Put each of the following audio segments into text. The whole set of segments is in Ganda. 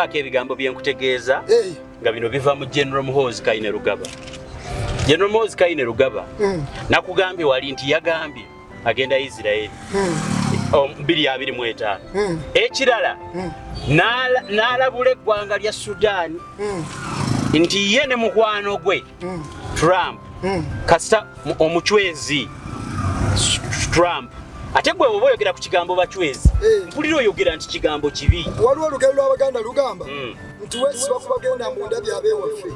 nkufaako ebigambo bye nkutegeeza nga bino biva mu General Muhoozi Kainerugaba. General Muhoozi Kainerugaba nakugambye wali nti yagambye agenda Israeli 2025. Ekirala n'alabula eggwanga lya Sudan nti ye ne mukwano gwe Trump kasita omuchwezi Trump ate gwe oba oyogera ku kigambo bachwezi mpulira oyogera nti kigambo kibi. Waliwo olugero lw'Abaganda lugamba nti weesiba ku bagenda mu nda by'abewaffe.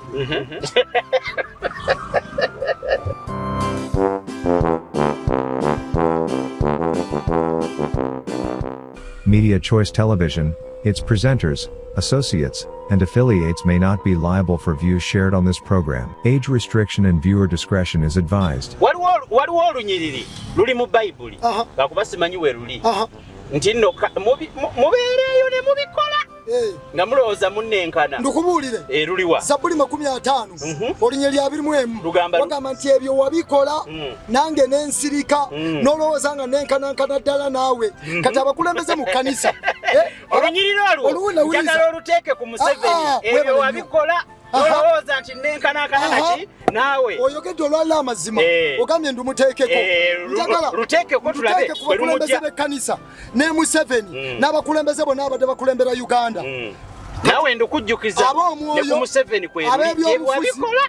Media Choice Television, its presenters, associates, and affiliates may not be liable for views shared on this program. Age restriction and viewer discretion is advised. Waliwo olunyiriri luli mu Bayibuli bakuba simanyi we luli nti nno mubeereeyo ne mubikola nga mulowooza munnenkana. Ndukubuulire luliwa Zabuli 50 olunyiriri 21 wagamba nti ebyo wabikola nange nensirika nolowooza nga nenkanankana ddala naawe kati abakulembeze mu kkanisa olunyiriri olwo njagala oluteeke ku Museveni ebyo wabikola olowooza nti nenkanankana naki naawe oyogedde olwalala amazima ogambye ndumuteekeko njagala luteekeko tulabe ku bakulembeze b'ekkanisa ne Museveni n'abakulembeze bonna abadde bakulembera Uganda nawe ndukujjukiza ne ku Museveni wabikola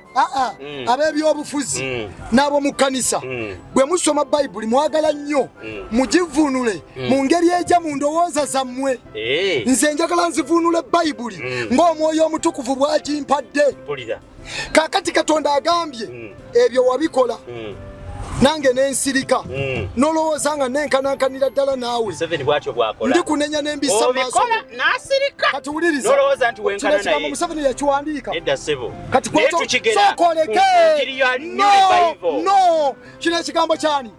ab'ebyobufuzi n'abo mu kkanisa bwe musoma Bayibuli mwagala nnyo mugivunule mu ngeri ejja mu ndowooza zammwe. Nze njagala nzivuunule Bayibuli ng'Omwoyo Omutukuvu bw'agimpadde. Kaakati Katonda agambye ebyo wabikola nange nensirika nolowooza nga nenkanankanira ddala naawe ndikunenya n'embisa maaso kati wuliriza kino kigambo Museveni yakiwandiika kati sokoleke no kino ekigambo kyani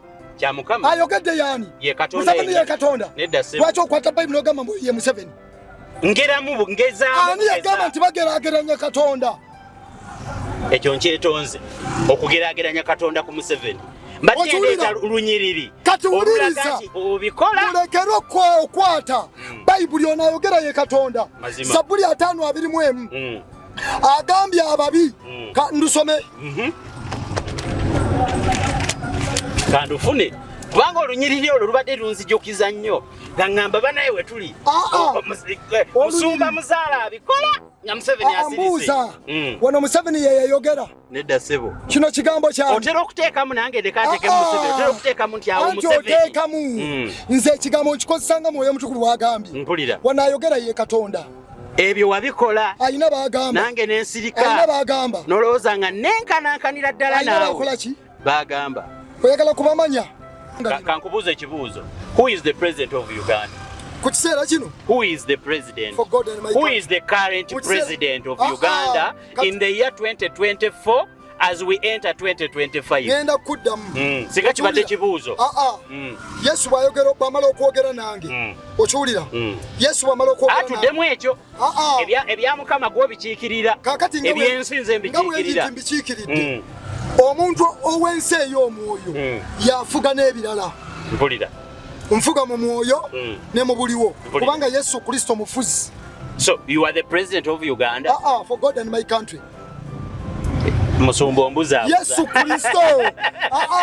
ayogedde yaani Museveni ye Katonda lwaki okwata Bayibuli n'ogamba mbu ye Museveni ani yagamba nti bageraageranya Katonda ekyo nkyetonze okugeraageranya Katonda ku Museveni mbatendeeta lunyiriri kati wuliriza mulekera okwata Bayibuli onayogera ye Katonda. Zabuli 5:21 agambye ababi ndusome kandufune kubanga olunyiriri olwo lubadde lunzijukiza nnyo nga ngamba banaye we tuli musumba muzaala abikola nga Museveni ambuuza wano Museveni ye yayogera nedda ssebo kino kigambo kyani otera okuteekamu nange ndekateekemu Museveni otera okuteekamu nti awo Museveni oteekamu nze ekigambo nkikozesanga Mwoyo Omutukuvu wagambye mpulira wanayogera ye Katonda ebyo wabikola ayina bagamba nange nensirika ayina bagamba nolowooza nga nenkanankanira ddala naawe bagamba oyagala kubamanya. Kankubuuza ekibuuzo. Who is the president of Uganda? Ku kiseera kino who is the president? Who is the current president of Uganda in the year 2024 as we enter 2025? Ngenda kuddamu singa kibadde kibuuzo. Yesu bw'ayogera bw'amala okwogera nange okiwulira. Yesu bw'amala okwogera nange atuddemu ekyo ebya Mukama gw'obikiikirira ebyensi nze mbikiikiridde. Omuntu ow'ensi ey'omwoyo yafuga n'ebirala. Mpulira nfuga mu mwoyo ne mu buliwo kubanga Yesu Kristo mufuzi. So you are the president of Uganda? For God and my country. Musumba ombuza Yesu Kristo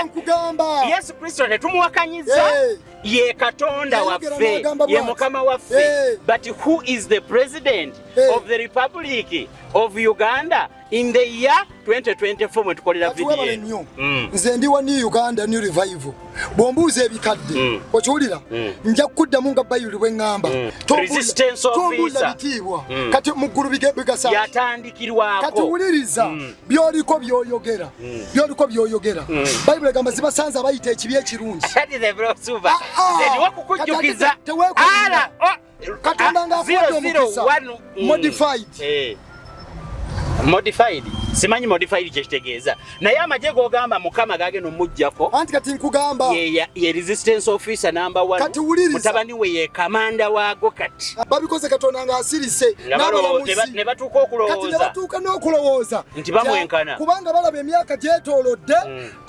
nkugamba Yesu Kristo tetumuwakanyiza ye Katonda waffe ye Mukama waffe. But who is the president of the Republic of Uganda in the year 2024 mwe tukolera video? Nze ndi wa New Uganda New Revival. Bwombuuza ebikadde okiwulira nja kuddamu nga Bayibuli bwe ngamba. Resistance officer kati muggulu bigasa yatandikirwako. Kati wuliriza byoliko byoyogera byoyogera Bayibuli egamba zibasanze abayita ekibi ekirungi. Zedi wakukujjukiza ala Katonda ng'afuwadde omukisa modified. simanyi modified kyekitegeeza naye amagye gogamba mukama gageno mujjako anti kati nkugamba ye resistance officer number 1 kati wuliriza mutabani we ye kamanda waago kati babikoze Katonda nga asirise ne batuuka okulowooza kati ne batuuka n'okulowooza nti bamwenkana kubanga balaba emyaka gyetoolodde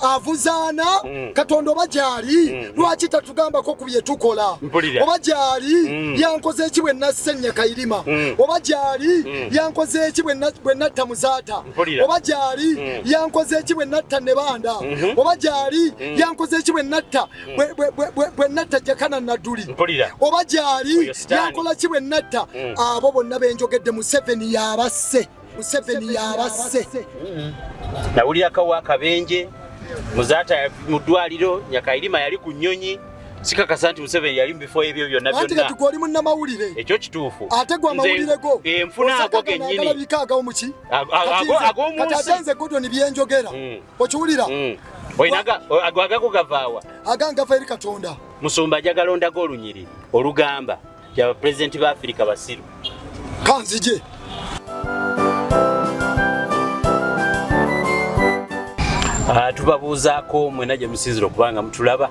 avuzaana Katonda oba gyali lwaki tatugambako ku bye tukola oba gyali yankoze eki bwe nasse Nyakairima oba gyali yankoze eki bwe natta Muzaata oba gyali yankoze eki bwe natta Nebanda oba gyali yankoze eki bwe natta Jakana Nadduli oba gyali yankola ki bwe natta abo bonna benjogedde Museveni yabasse nawulira kawa akabenje Muzaata mu ddwaliro Nyakairima yali ku nnyonyi sikakasa nti Museveni yali before ebyo byonna byonna ate kati goli munnamawulire ekyo kituufu ate gwe amawulire go enfuna ago gennyini ag'omuki ag'omunsi kati ate nze Gordon byenjogera okiwulira ago agago gavaawa agangava eri Katonda Musumba jagalondago olunyiri olugamba ya president ba Afrika basiru kanzije tubabuuzaako mwena gye musinzira okubanga mutulaba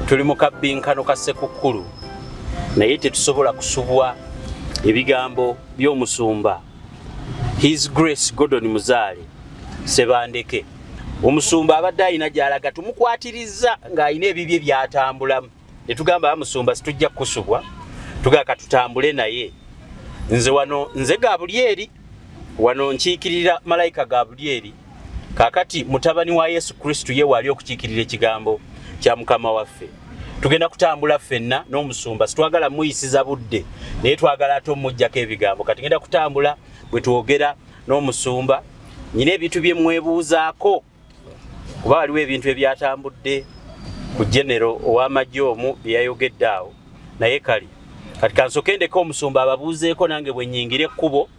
tuli mu kabbinkano ka Ssekukkulu naye tetusobola kusubwa ebigambo by'omusumba His Grace Gordon Muzaale Sebandeke omusumba abadde alina gy'alaga tumukwatiriza ng'alina ebibye byatambulamu ne tugamba musumba situjja kusubwa tugaka tutambule naye nze Gabulyeri wano nkiikirira malayika Gabulyeri kakati mutabani wa Yesu Kristo ye wali okukiikirira ekigambo kya Mukama waffe tugenda kutambula ffenna n'omusumba situagala muyisiza budde naye twagala ate omujjako ebigambo kati ngenda kutambula bwe twogera n'omusumba nyina ebintu bye mwebuuzaako kuba waliwo ebintu ebyatambudde ku genero ow'amagye omu byeyayogedde awo naye kali kati kansokendeko omusumba ababuuzeeko nange bwe nnyingire ekkubo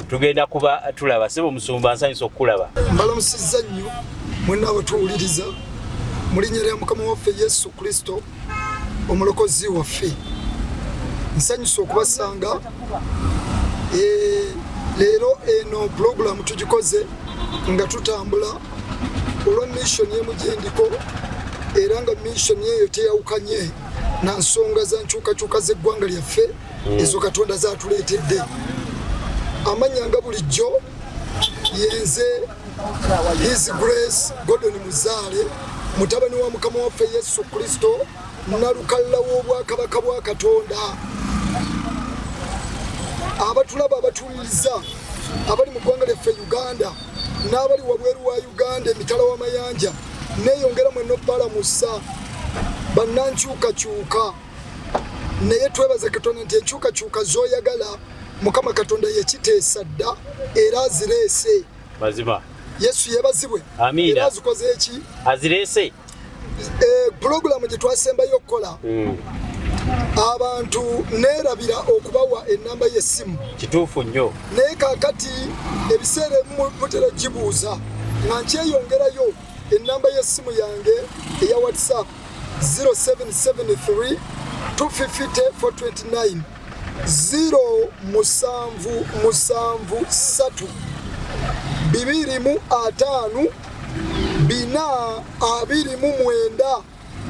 tugenda kuba tulaba sebo omusumba nsanyusa okukulaba mbalamusizza nnyo mwenna abatuwuliriza mu linnya lya Mukama waffe Yesu Kristo omulokozi waffe nsanyusa okubasanga leero eno program tugikoze nga tutambula olwa mission y'emujendiko era nga mission eyo teyawukanye na nsonga za nkyukakyuka z'eggwanga lyaffe ezo Katonda zaatuleetedde amanya nga bulijjo yenze His Grace Gordon Muzaale mutabani wa Mukama waffe Yesu Kristo nalukalla w'obwakabaka bwa Katonda abatulaba abatuwuliriza abali mu ggwanga lyaffe Uganda n'abali wabweru wa Uganda emitala w'amayanja neeyongera mwenna balamusa bannankyukakyuka naye twebaza Katonda nti enkyukakyuka z'oyagala Mukama Katonda yekiteesa dda era azireese mazima Yesu yebazibwe amina era azikoze eki azireese program gye twasembayo okukola abantu neerabira okubawa ennamba y'essimu kituufu nnyo naye kaakati ebiseera ebimu mutera gibuuza nga nkyeyongerayo ennamba y'essimu yange eya WhatsApp 0773 250 429 0773 255 429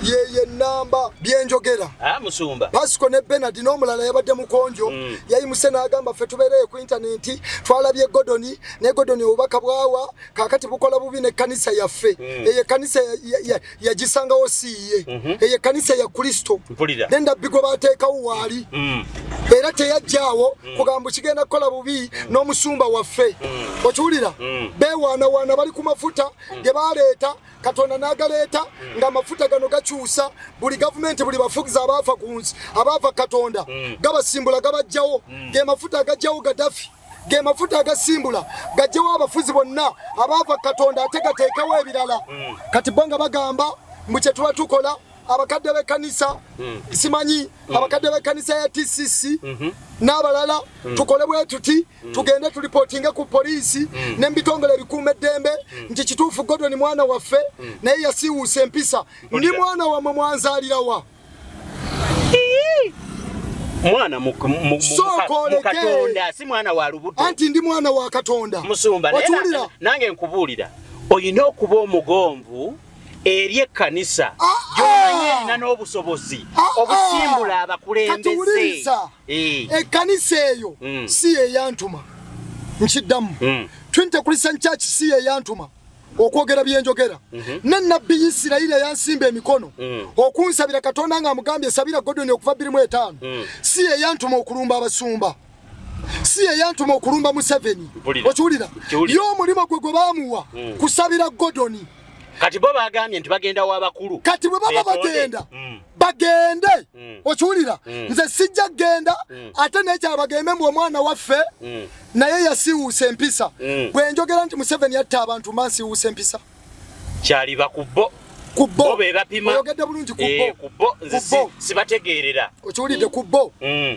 yeye namba byenjogera musumba Pasco ne Bernard n'omulala yabadde mukonjo yayimuse n'agamba ffe tubeereye ku internet twalabye Gordon ne Gordon obubaka bwawa kakati bukola bubi ne kanisa yaffe eye kanisa yagisangawo siye eye kanisa ya Kristo nenda bigo bateekawo waali era teyajjaawo kugamba kigenda kukola bubi n'omusumba waffe okiwulira bewaana bali ku mafuta ge baleeta Katonda n'agaleeta nga amafuta gano gakyusa buli gavumenti buli bafugiza abaafa ku nsi abaafa Katonda gabasimbula gabajjawo ge mafuta agajjawo Gaddafi ge mafuta agasimbula gajjawo abafuzi bonna abaafa Katonda ate gateekawo ebirala kati bonga bagamba mu kye tuba tukola abakadde b'ekkanisa simanyi abakadde b'ekkanisa ya TCC n'abalala tukole bwe tuti tugende tulipotinga ku poliisi n'embitongole ebikuuma eddembe nti kituufu Gordon mwana waffe naye yasiiwuusa empisa ndi mwana wammwe mwanzaalirawa mwana mu Katonda si mwana wa lubuto anti ndi mwana wa Katonda musumba nange nkubuulira oyina okuba omugomvu eri ekkanisa gy'omanyi erina n'obusobozi obusimbula abakulembeze ekkanisa eyo si eyantuma nkiddamu Trinity Christian Church si eyantuma okwogera byenjogera n'ennabbi Isirayiri eyansimba emikono okunsabira Katonda nga amugambye sabira Godoni okuva 25 si eyantuma okulumba abasumba si eyantuma okulumba Museveni okiwulira y'omulimo gwe baamuwa kusabira Godoni kati bo bagambye nti bagenda w'abakulu kati bwe baba bagende okiwulira nze sijja genda ate n'ekyabagembe mbu omwana waffe naye yasiwuusa empisa bwe njogera nti Museveni yatta abantu mansiwuusa empisa kyaliba kubbo be bapima oyogedde bulungi kubbo nze sibategeerera okiwulidde kubbo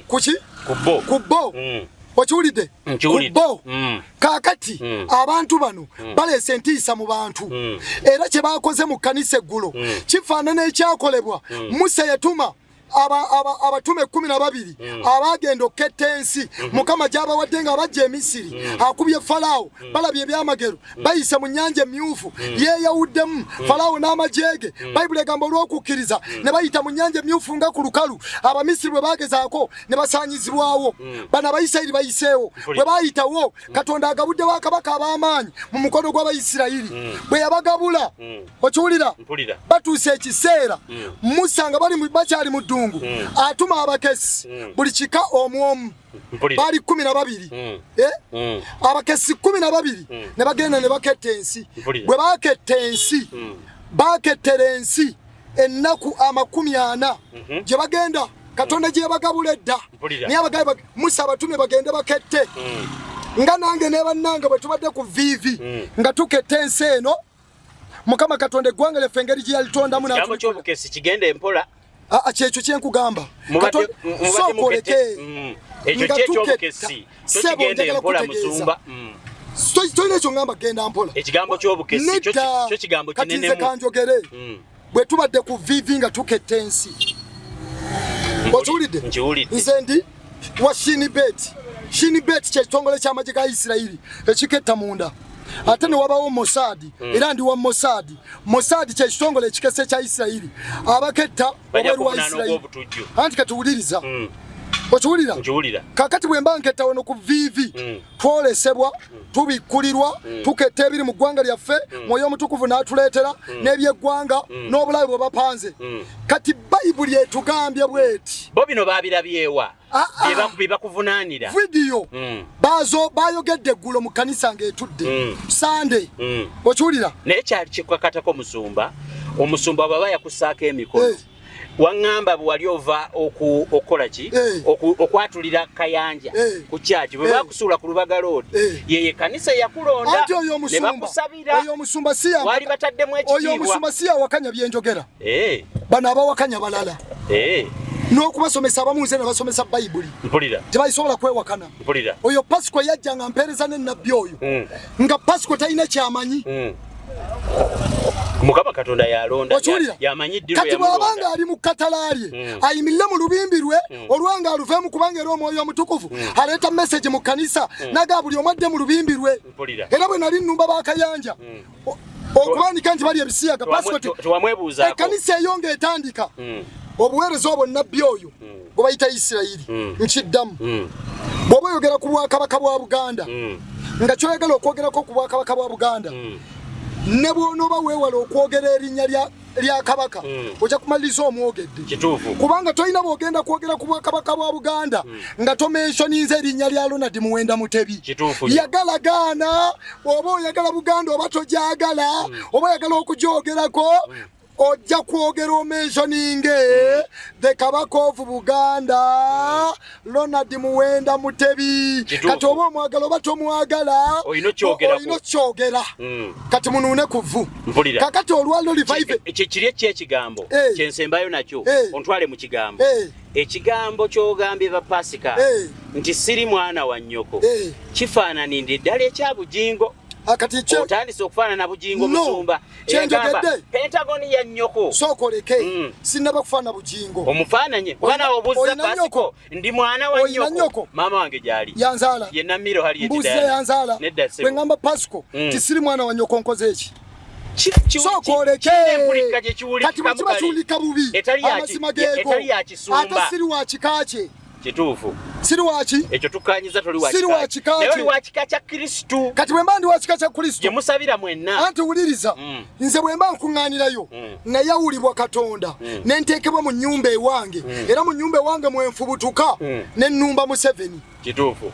kuki kubbo okiwulidde kubbo kakati abantu bano baleese entiisa mu bantu era kye bakoze mu kkanisa eggulo kifaanana ekyakolebwa Musa yatuma abatume 12 abagenda oketta ensi Mukama gy'abawadde nga bajja e Misiri akubye Falaawo balabye ebyamagero bayise mu nnyanja emyufu yeeyawuddemu Falaawo n'amajege Bayibuli egamba olw'okukkiriza ne bayita mu nnyanja emyufu nga ku lukalu Abamisiri bwe bagezaako ne basaanyizibwawo bano Abayisirayiri bayiseewo bwe bayitawo Katonda agabuddewo akabaka ab'amaanyi mu mukono gw'Abayisirayiri bwe yabagabula okiwulira batuuse ekiseera Musa nga bakyali mu ddungu atuma abakesi buli kika omwomu bali 12 abakesi 12 ne bagenda ne baketta ensi bwe baketta ensi bakettera ensi ennaku 40 gye bagenda Katonda gye yabagabula edda naye abagabe Musa abatume bagende bakette nga nange ne bannange bwe tubadde ku vivi nga tuketta ensi eno Mukama Katonda eggwanga lyaffe engeri gye yalitondamu n'akigambo ky'obukesi kigenda empola kyekyo kyenkugamba sokoleke ekyo ky'ekyobukesi kigenda empola musumba tolina ekyo ngamba genda mpola ekigambo ky'obukesi kyo kigambo kinene kati nze kanjogere bwe tubadde ku vivi nga tuketta ensi okiwulidde nze ndi wa Shinibet kyekitongole ky'amagye ga Isirayiri ekiketta munda ate ne wabawo Mossad era ndi wa Mossad kyekitongole ekikese kya Isirayiri abaketta obweru wa Isirayiri anti katuwuliriza okiwulira kakati bwe mba nketta wano ku vivi twolesebwa tubikkulirwa tuketta ebiri mu ggwanga lyaffe Mwoyo Omutukuvu n'atuleetera n'ebyeggwanga n'obulabe bwe bapanze kati Bayibuli etugambye bweti bo bino babirabyewa bebakuvunaanira vidiyo bayogedde eggulo mu kkanisa ng'etudde Sande okiwulira naye kyali kikwakatako omusumba baba yakussaako emikono waŋŋamba bwe wali ova okukola ki okwatulira kayanja ku kyaki bwe bakusuula ku Lubaga Road yeye kanisa yakulonda ne bakusabira wali bataddemu ekitiibwa oyo omusumba si yawakanya byenjogera bano abawakanya balala n'okubasomesa abamu nze ne basomesa Bayibuli tebayisobola kwewakana oyo Pasiko yajja nga mpeereza n'ennabbi oyo nga Pasiko talina kyamanyi Mukama Katonda yalonda yamanyi ddiro kati bw'abanga ali mu katalaalye ayimirire mu lubimbi lwe olwanga aluveemu kubanga era Omwoyo Omutukuvu aleeta message mu kkanisa naga buli omwadde mu lubimbi lwe era bwe nali nnumba bakayanja okubandika nti bali ebisiyaga ekkanisa eyo ng'etandika obuweereza obwo nnabbi oyo gwe bayita Isirayiri nkiddamu bw'oba oyogera ku bwakabaka bwa Buganda nga kyoyagala okwogerako ku bwakabaka bwa Buganda ne bw'onooba weewala okwogera erinnya lya kabaka ojja kumaliriza omwogedde kubanga tolina bw'ogenda kwogera ku bwakabaka bwa Buganda nga tomensioninze erinnya lya Ronald Muwenda Mutebi yagala gaana oba oyagala Buganda oba togyagala oba oyagala okugyogerako ojja kwogera omensioninge the kabaka of Buganda Ronald Muwenda Mutebi kati oba omwagala oba tomwagala oyina kyogera kati munuune kuvu kakati olwalo revive kiri ekyekigambo kyensembayo nakyo ontwale mu kigambo ekigambo ky'ogambye ba Pasika nti siri mwana wa nnyoko kifaananidde ddala ekyabujingo akati kyo otandise okufana na bujingo musumba Pentagon ya nnyoko sokoleke sinaba kufana bujingo omufananye mwana obuzza pasiko ndi mwana wa nnyoko mama wange jali yanzala ye namiro hali mbuze yanzala bwe ngamba pasiko tisiri mwana wa nnyoko nkoze eki sokoleke kati bakibachulika bubi amazima gego ate siri wa kikache kituufu siri wachi ekyo tukanyiza toli wachi siri wachi naye wachi kya Kristo kati bwe mbandi wachi kya Kristo je musabira mwenna anti uliriza nze bwe mba nkunganirayo na yawulibwa Katonda nentekebwa mu nyumba ewange era mu nyumba ewange mwenfubutuka nennumba mu 7 kituufu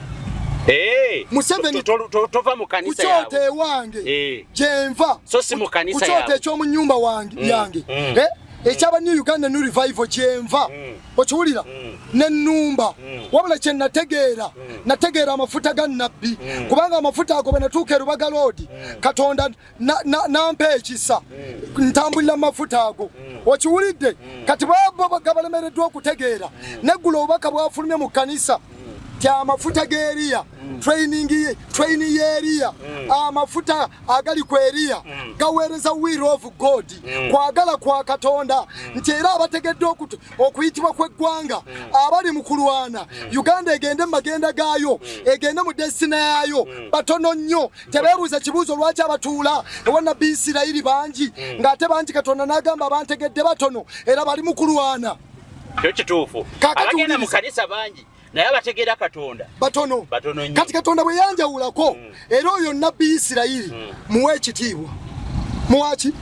Museveni tova mu kanisa yawe kuchote ewange jenva so si mu kanisa yawe kuchote ekyo mu nyumba wange yange ekyaba New Uganda New Revival jenva okiwulira nennumba wabula kye nategeera amafuta ga nabbi kubanga amafuta ago bwenatuuka Rubaga Road Katonda nampa ekisa ntambulira amafuta ago okiwulidde kati babo gabalemereddwa okutegeera neggula obubaka bwafulumye mu kanisa kya amafuta geria training area amafuta agali ku area gawereza will of God kwagala kwa Katonda nti era abategedde okuyitibwa kweggwanga abali mu kulwana Uganda egende magenda gayo egende mu destiny yayo batono nnyo tebebuuza kibuuzo lwaki abatuula ewana Bisirayiri bangi ng'ate bangi Katonda n'agamba abantegedde batono era bali mu kulwana kyo kituufu abagenda mu kanisa bangi naye abategeera Katonda batono kati Katonda bwe yanjawulako era oyo nabbi Isirayiri muwe ekitiibwa muwaki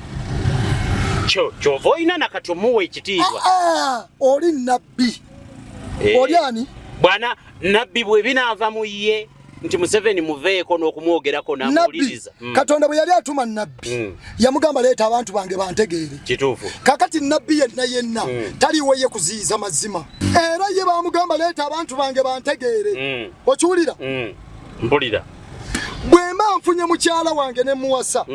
kyova olina nakati omuwe ekitiibwa oli nabbi oli ani bwana nabbi bwe binaava mu ye nti Museveni muveeko n'okumwogerako n'amuwuliriza Katonda bwe yali atuma nabbi yamugamba leeta abantu bange bantegeere kituufu kakati nabbi yenna taliwo ye kuziyiza mazima era ye bamugamba leeta abantu bange bantegeere okiwulira mpulira bwe mba nfunye mukyala wange ne muwasa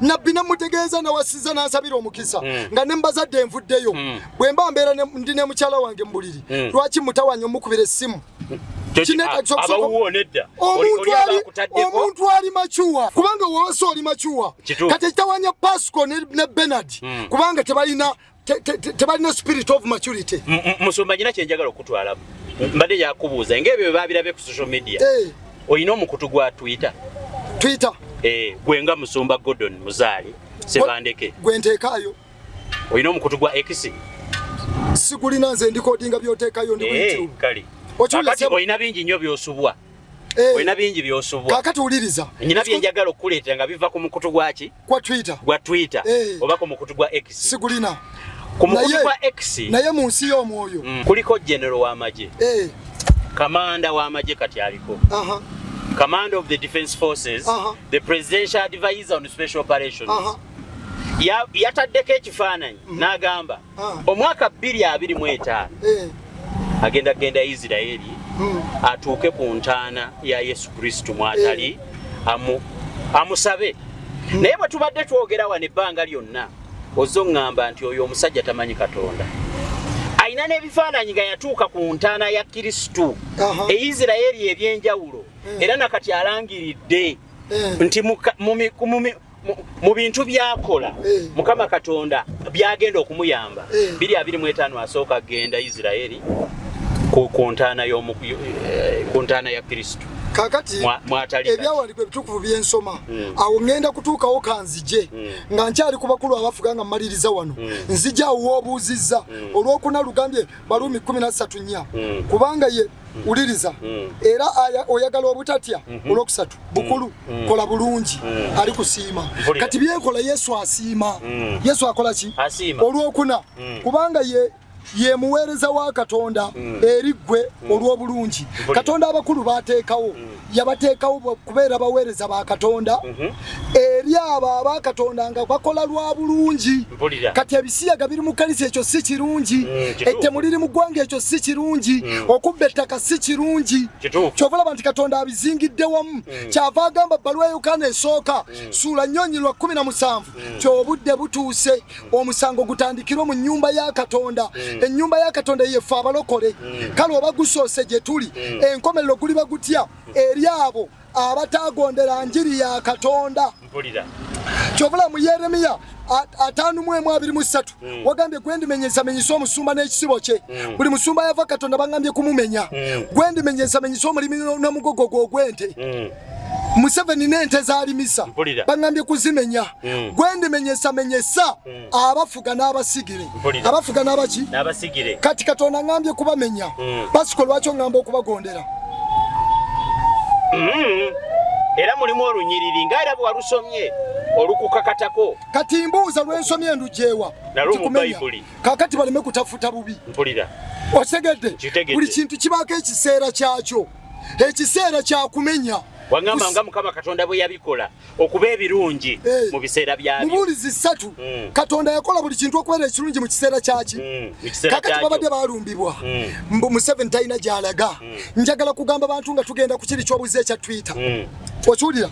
nabbi namutegeeza nawasiza n'asabira omukisa nga ne mbazadde envuddeyo bwe mba mbeera ndi ne mukyala wange mu buliri lwaki mutawanya omukubira essimu omuntu ali machuwa kubanga wose oli machuwa kati ekitawanya Pasco ne Bernard kubanga tebalina spirit of maturity musumba nyina kyenjagala okutwalamu mbadde yakubuuza ng'ebyo babirabe ku social media olina omukutu gwa Twitter gwenga musumba Gordon Muzaale Sebandeke gwenteekaayo olina omukutu gwa X sigulina nze ndikodinga byoteekayo ndi buyitiru kale kakati olina bingi nnyo byosubwa olina bingi byosubwa kakati uliriza nyina byenjagala okuleeta nga biva ku mukutu gwaki gwa Twitter oba ku mukutu gwa X sigulina ku mukutu gwa X naye mu nsi y'omwoyo kuliko general w'amagye kamanda w'amagye kati aliko Commander of the Defense Forces the Presidential Advisor on Special Operations yataddeko ekifaananyi n'agamba omwaka 2025 agenda Isiraeli atuuke ku ntaana ya Yesu Kristo mwatali amusabe naye bwe tubadde twogera wano ebbanga lyonna ozzo ngamba nti oyo omusajja tamanyi Katonda ayina n'ebifaananyi nga yatuuka ku ntaana ya Kristo Isiraeli ebyenjawulo era nakati alangiridde nti mu bintu byakola Mukama Katonda byagenda okumuyamba 2025 asooka agenda Isiraeli ku ntaana ya Kristo kakati ebyawandikwa ebitukuvu byensoma awo ngenda kutuukawo kanzije nga nkyali ku bakulu abafuga nga mmaliriza wano nzija awo obuuzizza olwokuna lugambye Balumi 13:4 kubanga ye uliriza era oyagala obutatya olwokusatu bukulu kola bulungi ali kusiima kati byekola Yesu asiima Yesu akola ki olwokuna kubanga ye muweereza wa Katonda erigwe olw'obulungi Katonda abakulu bateekawo yabateekawo kubeera baweereza ba Katonda eri abo aba Katonda nga bakola lwa bulungi kati ebisiyaga biri mu kanisa ekyo si kirungi ettemu liri mu ggwanga ekyo si kirungi okubba ettaka si kirungi kyovalaba nti Katonda abizingidde wamu kyava agamba bbaluwa ya Yokaana esooka ssuula nnyonyirwa 17 ky'obudde butuuse omusango gutandikirwe mu nnyumba ya Katonda ennyumba ya Katonda yefe abalokole kale oba gusoose gye tuli enkomerero guliba gutya eri abo abatagondera njiri ya Katonda. Mpulira. Kyovula mu Yeremiya 5:23 wagambye gwendimenyesa menyisa omusumba n'ekisibo kye. Buli musumba yava Katonda bangambye kumumenya. Gwendimenyesa menyisa omulimi n'omugogo gw'ente. Museveni n'ente zaalimisa bangambye kuzimenya. Gwendimenyesa menyesa abafuga n'abasigire. Abafuga n'abaki? N'abasigire. Kati Katonda ngambye kubamenya. Basiko lwaki ngamba okubagondera? Era mulimu olunyiriri ngaera bwarusomye olukukakatako. Kati mbuuza lwensomye endujewa. Kakati baleme kutafuta bubi. Mpulira. Osegedde. Buli kintu kibaako ekiseera kyakyo. Ekiseera kya kumenya. Wangamba nga Mukama Katonda bwe yabikola okuba ebirungi mu biseera byabyo. Mubulizi 3 Katonda yakola buli kintu okubeera ekirungi mu kiseera kyaki. Kakati babadde balumbibwa. Museveni talina gy'alaga. Njagala kugamba abantu nga tugenda ku kiri ky'obuze ekya Twitter. Okiwulira?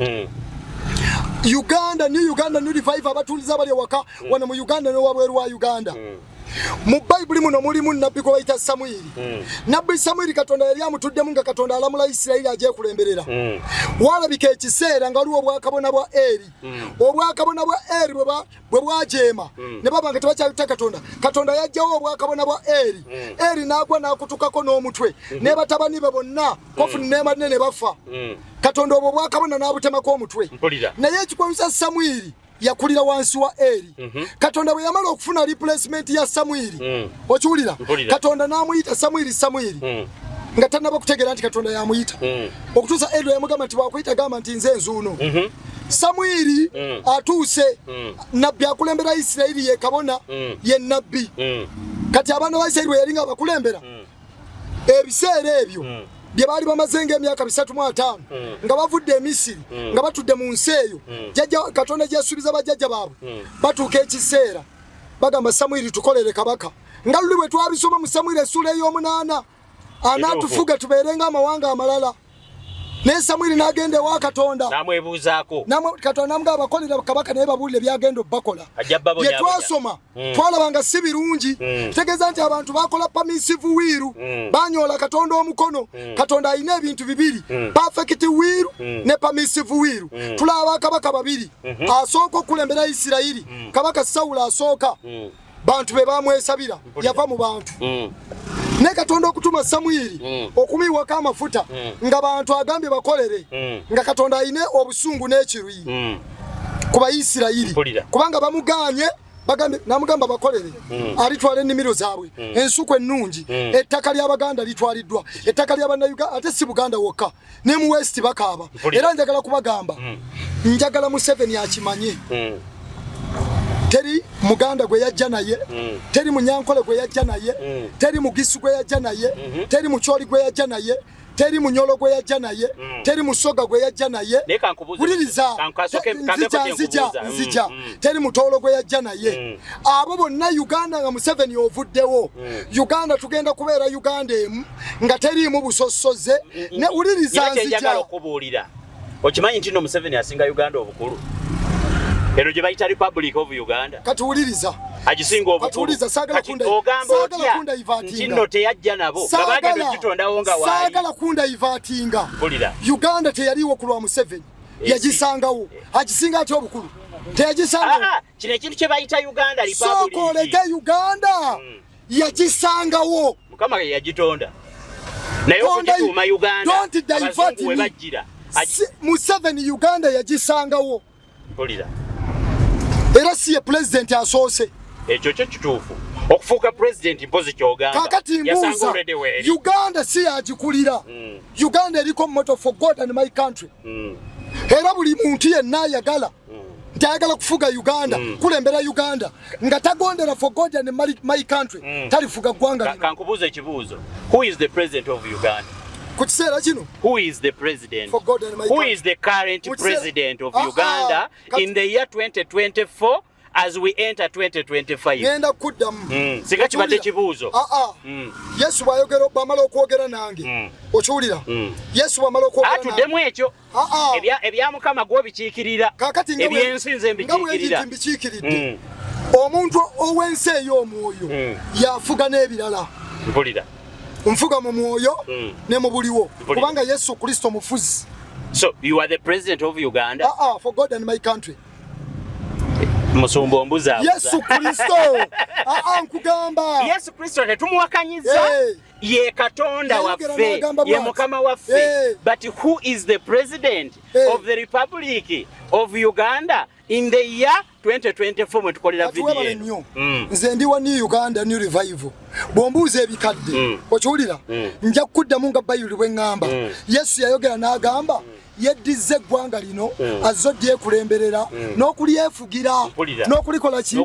Uganda, New Revival abatuliza abali waka wana mu Uganda ne wabweru wa Uganda. Mu Bible muno mulimu nabbi gwe bayita Samwiri. Nabbi Samwiri Katonda yali amutuddemu nga Katonda alamula Isirayiri aje kulemberera. Walabika ekiseera nga waliwo obwakabona bwa Eri. Obwakabona bwa Eri bwe bwajeema. Ne baba nga tebakyayita Katonda. Katonda yajjawo obwakabona bwa Eri. Eri n'agwa n'akutukako n'omutwe. Ne batabani be bonna Kofuni ne Madine ne bafa. Katonda obwo bwakabona n'abutemako omutwe. Naye ekikwanyisa Samwiri yakulira wansi wa Eri. Katonda bwe yamala okufuna replacement ya Samwiri. Okiwulira? Katonda n'amuyita Samwiri. Nga tannaba kutegeera nti Katonda yamuyita. Okutuusa Eri yamugamba nti bwakuyita gamba nti nze nzuuno. Samwiri atuuse nabbi akulembera Isirayiri ye kabona ye nabbi. Kati abaana ba Isirayiri bwe yali nga bakulembera ebiseera ebyo bye baali bamaze emyaka 3 nga bavudde e Misiri nga batudde mu nsi eyo Katonda gyasuubiza bajjajja baabwe batuuka ekiseera bagamba Samwiri tukolere kabaka nga luli bwe twabisoma mu Samwiri essula ey'omunaana anaatufuga tubeere ng'amawanga amalala. Ne Samwiri n'agenda ewa Katonda namwebuuzaako Katonda namugamba bakolera kabaka naye babuulire byagenda obbakola. Bye twasoma twalabanga si birungi. Tegeeza nti abantu bakola permissive will banyola Katonda omukono. Katonda alina ebintu bibiri, perfect will ne permissive will. Tulaba kabaka babiri asooka okulembera Isirayiri. Kabaka Sawulo asooka bantu be bamwesabira yava mu bantu. Ne Katonda okutuma Samwiri okumiwako amafuta nga bantu agambye bakolere nga Katonda alina obusungu n'ekiruyi ku Bayisirayiri kubanga bamuganye namugamba bakolere alitwala ennimiro zaabwe ensuku ennungi ettaka ly'Abaganda litwaliddwa ettaka ly'Abannayuganda ate si Buganda wokka ne mu West bakaaba era njagala kubagamba njagala Museveni akimanye teri Muganda gwe yajja naye teri Munyankole gwe yajja naye teri Mugisu gwe yajja naye teri Mucholi gwe yajja naye teri Munyolo gwe yajja naye teri Musoga gwe yajja naye buliriza nzija teri Mutolo gwe yajja naye abo bonna Uganda nga Museveni ovuddewo Uganda tugenda kubeera Uganda emu nga teriimu busosoze ne uliriza nzija okimanyi nti no Museveni asinga Uganda obukulu. Ero gye bayita Republic of Uganda. Katuwuliriza. Agisinga obukulu. Kati ogamba otya nti nno teyajja nabo. Gabaagala okugitondawo nga waali. Saagala kunda ivatinga. Uganda teyaliwo ku lwa Museveni. Yagisangawo. Agisinga ati obukulu. Teyagisangawo. Kino ekintu kye bayita Uganda Republic. Soko leka Uganda. Yagisangawo. Mukama yagitonda. Naye okugituuma Uganda. Don't divert me. Museveni Uganda yagisangawo. Mpulira. Era siye president asoose. Ekyo kyo kituufu. Okufuuka president mpozi ky'Oganda. Kakati mbuuza Uganda si yagikulira. Uganda eriko motto for God and my country. Era buli muntu yenna ayagala nti ayagala kufuga Uganda kulembera Uganda nga tagondera for God and my country talifuga ggwanga. Kankubuuza ekibuuzo. Who is the president of Uganda? Who is the president? Who is the current president of Uganda in the year 2024 as we enter 2025? Ngenda kuddamu. Singa kibadde kibuuzo. Yesu bw'ayogera bamala okwogera nange. Okiwulira? Yesu bw'amala okwogera nange. Atuddemu ekyo. Ebya Mukama gw'obikiikirira. Ebyensi nze mbikiikiridde. Omuntu ow'ensi ey'omwoyo yafuga n'ebirala. Mpulira. Nfuga mu mwoyo ne mu buliwo kubanga Yesu Kristo mufuzi So you are the president of Uganda? For God and my country. Musumba ombuza. Yesu Kristo. Nkugamba. Yesu Kristo tetumuwakanyiza. Ye Katonda waffe, ye Mukama waffe. But who is the president of the Republic of Uganda in the year 2024 mwe tukolera video? Nze ndiwa ni Uganda New Revival. Bwombuuza ebikadde. Okiwulira? Nja kuddamu nga Bayibuli bwe ngamba. Yesu yayogera n'agamba yeddize eggwanga lino azodde ekulemberera n'okulyefugira n'okulikola ki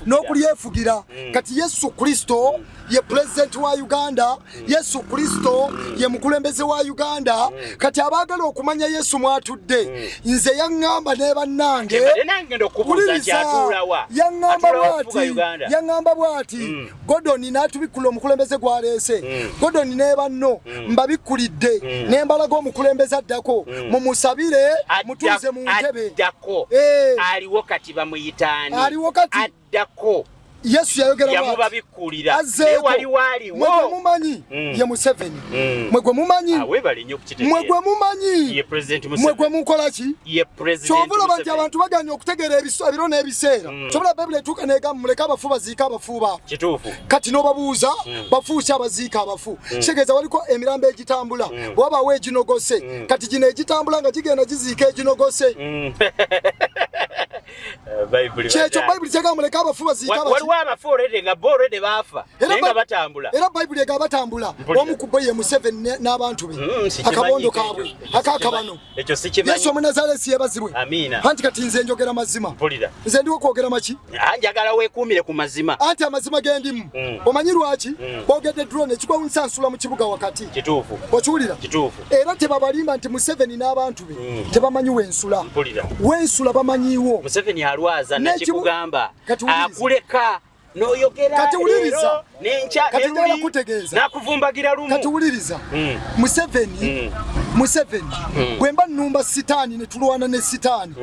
n'okulyefugira. Kati Yesu Kristo ye president wa Uganda, Yesu Kristo ye mukulembeze wa Uganda. Kati abaagala okumanya Yesu mwatudde, nze yaŋŋamba ne bannange yaŋŋamba bw'ati Godoni n'atubikula omukulembeze gw'aleese. Godoni ne banno mbabikkulidde ne mbalaga omukulembeze addako mumusabire mutuuze mu ntebe. Aliwo kati bamuyitaani addako. Yesu yayogera yamubabikkulira mwe mumanyi ye Museveni, mwe gwe mumanyi mwe gwe mukola ki kyobula banti abantu baganya okutegeera ebiro n'ebiseera. Kyobula Bayibuli etuuka negamba muleke abafu baziika abafu baabwe. Kati n'obabuuza bafu ki abaziika abafu? Kitegeeza waliko emirambo egitambula bw'abaawo eginogose. Kati gino egitambula nga gigenda giziika eginogose. Kyekyo Bayibuli kyegamba muleke abafu baziika abafu. Abafu already nga bo already bafa nenga batambula. Era Bayibuli ega batambula omukubbo ye Museveni n'abantu be akabondo kaabwe akakabano. Ekyo sikimanyi. Yesu Omunazaalesi yebazibwe. Amina. Anti kati nze njogera mazima. Nze ndiwo kwogera maki? Njagala weekuumire ku mazima. Anti amazima gendimu. Omanyi lwaki? Boogedde drone ekigwa nsula mu kibuga wakati. Kituufu. Okiwulira? Kituufu. Era tebabalimba nti Museveni n'abantu be tebamanyi wensula. Wensula bamanyiwo. Museveni alwaza nakikugamba akuleka noyogera kati uliriza nencha nakuvumbagira lumu. Kati uliriza Museveni bwemba nnumba sitaani ne tulwana ne sitaani.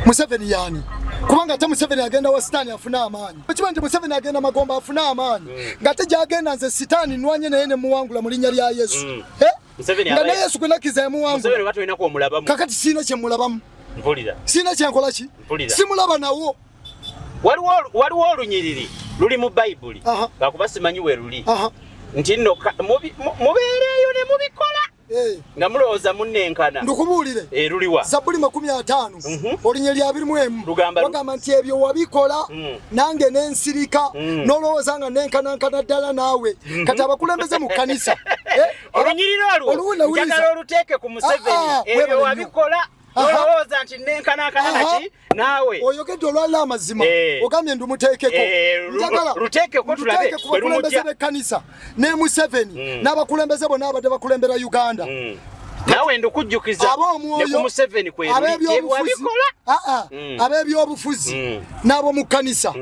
Museveni yani kubanga ate Museveni agenda wa sitaani afuna amaanyi. Ekiba nti Museveni agenda Magomba afuna amaanyi ngate gyagenda nze sitaani nwanye naye ne muwangula mu linnya lya Yesu. Nga ne Yesu gwe nakiza yamuwangula. Museveni watu olina kwomulabamu. Kakati siina kye mulabamu. Mpulira. Siina kyankola ki? Simulaba nawo. Waliwo olunyiriri luli mu Bayibuli lwakuba simanyi we luli nti nno mubeereeyo ne mubikola nga mulowooza munnenkana. Ndukubuulire luliwa Zabbuli 50 olunyiriri 21 bagamba nti ebyo wabikola nange nensirika n'olowooza nga nenkanankana ddala naawe. Kati abakulembeze mu kkanisa olunyiriri olwo njagala oluteeke ku Museveni ebyo wabikola olowooza nti nenkanankana naki naawe oyogedde olwalala amazima ogambye ndumuteekeko. Njagala luteekeko tulabe ku bakulembeze b'ekkanisa ne Museveni n'abakulembeze bonna abadde bakulembera Uganda. Nawe ndukujjukiza ne ku Museveni wabikola ab'ebyobufuzi n'abo mu kkanisa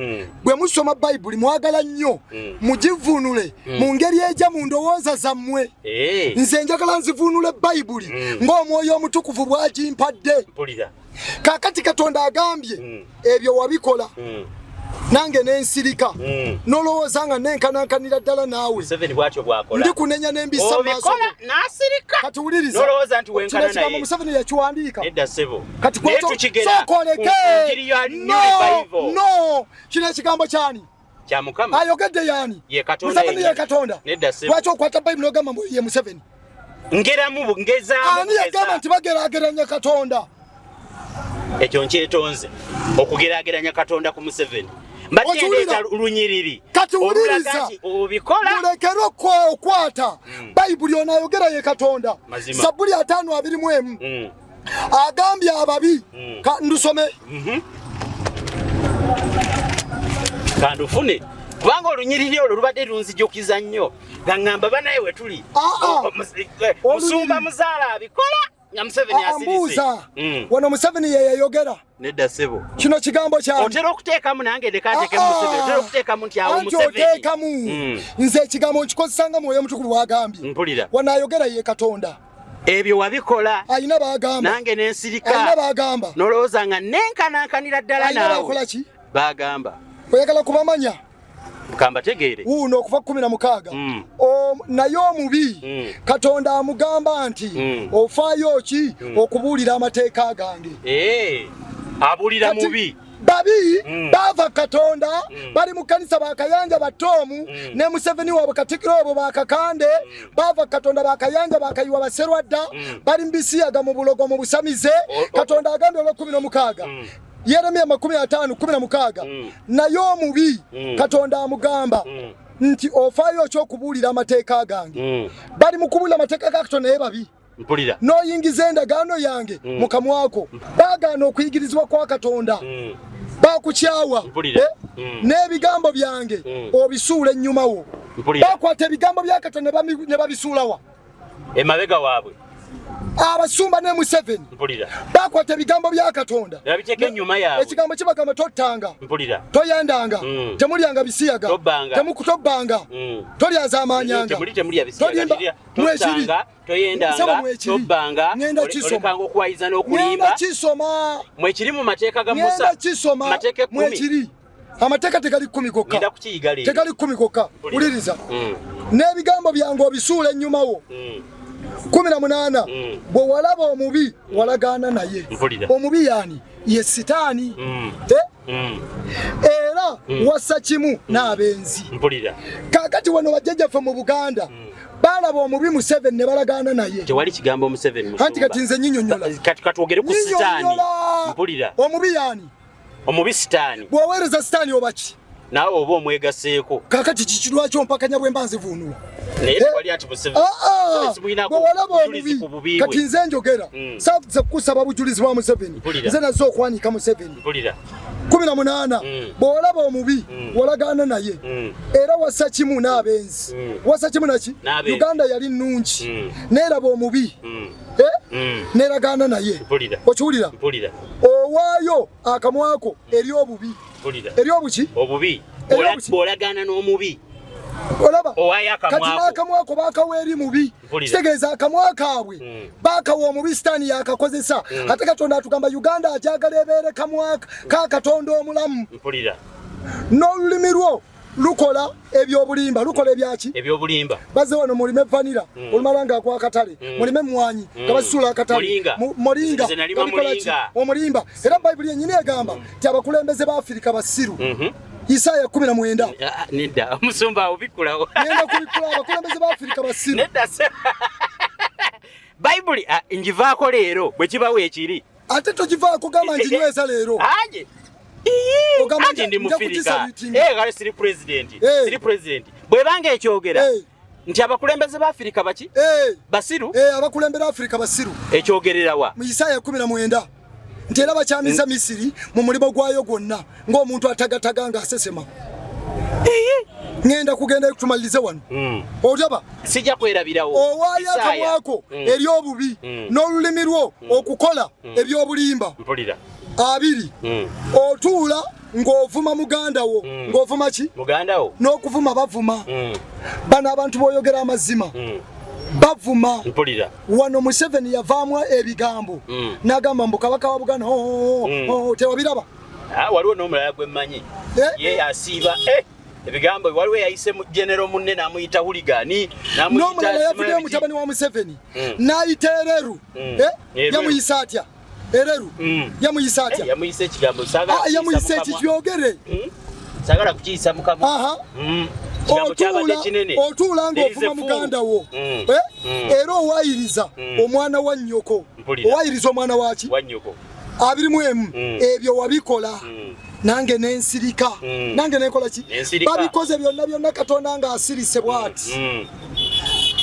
bwe musoma Bayibuli mwagala nnyo mugivunule mu ngeri ejja mu ndowooza zammwe. Nze njagala nzivunule Bayibuli ng'Omwoyo Omutukuvu bw'agimpadde. Kaakati Katonda agambye ebyo wabikola nange nensirika nolowooza nga nenkanankanira ddala naawe. Ndikunenya n'embisa maaso kati wuliriza kino kigambo Museveni yakiwandiika. Kati sookoleke no kino ekigambo kyani ayogedde yani Museveni ye Katonda. Lwaki okwata Bayibuli n'ogamba ye Museveni? Ani yagamba nti bageraageranya Katonda? Ekyo nkyetonze okugeraageranya Katonda ku Museveni. Mbadde ndeeta lunyiriri kati wuliriza obikola mulekere okwata Bayibuli onayogera ye Katonda. Zabbuli 5:21 agambye ababi ndusome kandufune kubanga olunyiriri olwo lubadde lunzijukiza nnyo nga ngamba banaye we tuli Musumba muzaala abikola nga Museveni ambuuza wano Museveni ye yayogera nedda sebo kino kigambo kyani otera okuteekamu nange ndekateeke Museveni otera okuteekamu nti awo Museveni oteekamu nze ekigambo nkikozesanga Mwoyo Omutukuvu bw'agambye mpulira wano ayogera ye Katonda. Ebyo wabikola ayina bagamba nange nensirika ayina bagamba nolowooza nga nenkanankanira ddala naawe ayina bakola ki bagamba oyagala kubamanya kamba tegeere uno okuva 16 naye omubi Katonda amugamba nti ofaayo ki okubuulira amateeka gange. Abulira mubi babi bava Katonda bali mu kanisa bakayanja batomu ne Museveni wabo Katikkiro wabo bakakande bava Katonda bakayanja bakayiwa baserwadda bali mbisiyaga mu bulogo mu busamize Katonda agambye olw'16 Yeremiya 15:16 naye omubi Katonda amugamba nti ofaayo ki okubuulira amateeka gange. Bali mu kubuulira amateeka ga Katonda naye babi. Mpulira noyingiza endagaano yange mu kamwako bagaana okuyigirizibwa kwa Katonda bakukyawa n'ebigambo byange obisuula ennyuma wo bakwata ebigambo bya Katonda ne babisuulawa emabega waabwe abasumba ne Museveni bakwata ebigambo bya Katonda ekigambo kibagamba tottanga toyandanga temulyanga bisiyaga temukutobbanga tolyaza amanyanga toyendanga tobbanga olekanga okuwayiza n'okulimba mwekiri mu mateeka ga Musa mateeka 10 amateeka tegali 10 gokka tegali 10 gokka uliriza n'ebigambo byange obisuula ennyuma wo 18 bwe walaba omubi walagaana naye omubi yani ye sitaani era wassa kimu n'abenzi kakati wano bajjajjaffe mu Buganda balaba omubi Museveni ne balagaana naye tewali kigambo Museveni anti kati nze nyinyonnyola kati katwogere ku sitaani mpulira omubi yani omubi sitaani bw'oweereza sitaani oba ki naawe oba omwegaseeko kakati kiki lwaki ompakanya bwe mba nzivuunula naye tewali ati Museveni bw'olaba omubi kati nze njogera saakuze kukusaba bujulizi bwa Museveni nze nazze okwanika Museveni 18 bw'olaba omubi walagaana naye era wassa kimu n'abenzi wassa kimu naki Uganda yali nnungi neeraba omubi neragaana naye okiwulira owaayo akamwako eri obubi eri obuki obubi bw'olagaana n'omubi olaba kati n'akamwako baakawa eri mubi kitegeeza akamwa kaabwe baakawa omubi sitaani yakakozesa ate Katonda atugamba Uganda agyagala ebeere kamwa ka Katonda omulamu n'olulimi lwo lukola ebyobulimba lukola ebyaki ebyobulimba baze wano mulime vanira olumalanga kwa katale mulime mwanyi kabasula akatale moringa omulimba era Bayibuli yennyini egamba ti abakulembeze ba Afrika basiru Isaya 19 nedda omusumba obikulawo nenda kubikula abakulembeze ba Afrika basiru nedda Bayibuli njivaako leero bwe kibawo ekiri ate tokivaako gamba nginyweza leero Andi ndi mufirika kale siri president bwebanga ekyogera nti abakulembeze ba Afrika baki basiru abakulembeze ba Afrika basiru ekyogererawa mu Isaya 19 nti era bakyamiza Misiri mu mulimo gwayo gwonna ng'omuntu atagataga nga asesema ngenda kugenda kutumalirize wano olyaba sijja kwerabirawo owaayo akamwako eri obubi n'olulimi lwo okukola ebyobulimba mpulira 2 otuula ng'ovuma muganda wo ng'ovuma ki muganda wo n'okuvuma bavuma bano abantu b'oyogera amazima bavuma mpulira wano Museveni yavaamu ebigambo n'agamba mbu kabaka wa Buganda tewabiraba waliwo n'omulala gwe mmanyi ye asiiba ebigambo waliwo yayise mu genero munne n'amuyita huligani n'omulala yavuddeyo mutabani wa Museveni n'ayita ereru yamuyisa atya ereru yamuyisa atya yamuyisa ekigambo yamuyisa ekikyogere sagala kukiyisa mukamwa otuula ng'ovuma muganda wo era owayiriza omwana wa nnyoko owayiriza omwana waki abirimu emu ebyo wabikola nange nensirika nange nenkola ki babikoze byonna Katonda nga asirise bwati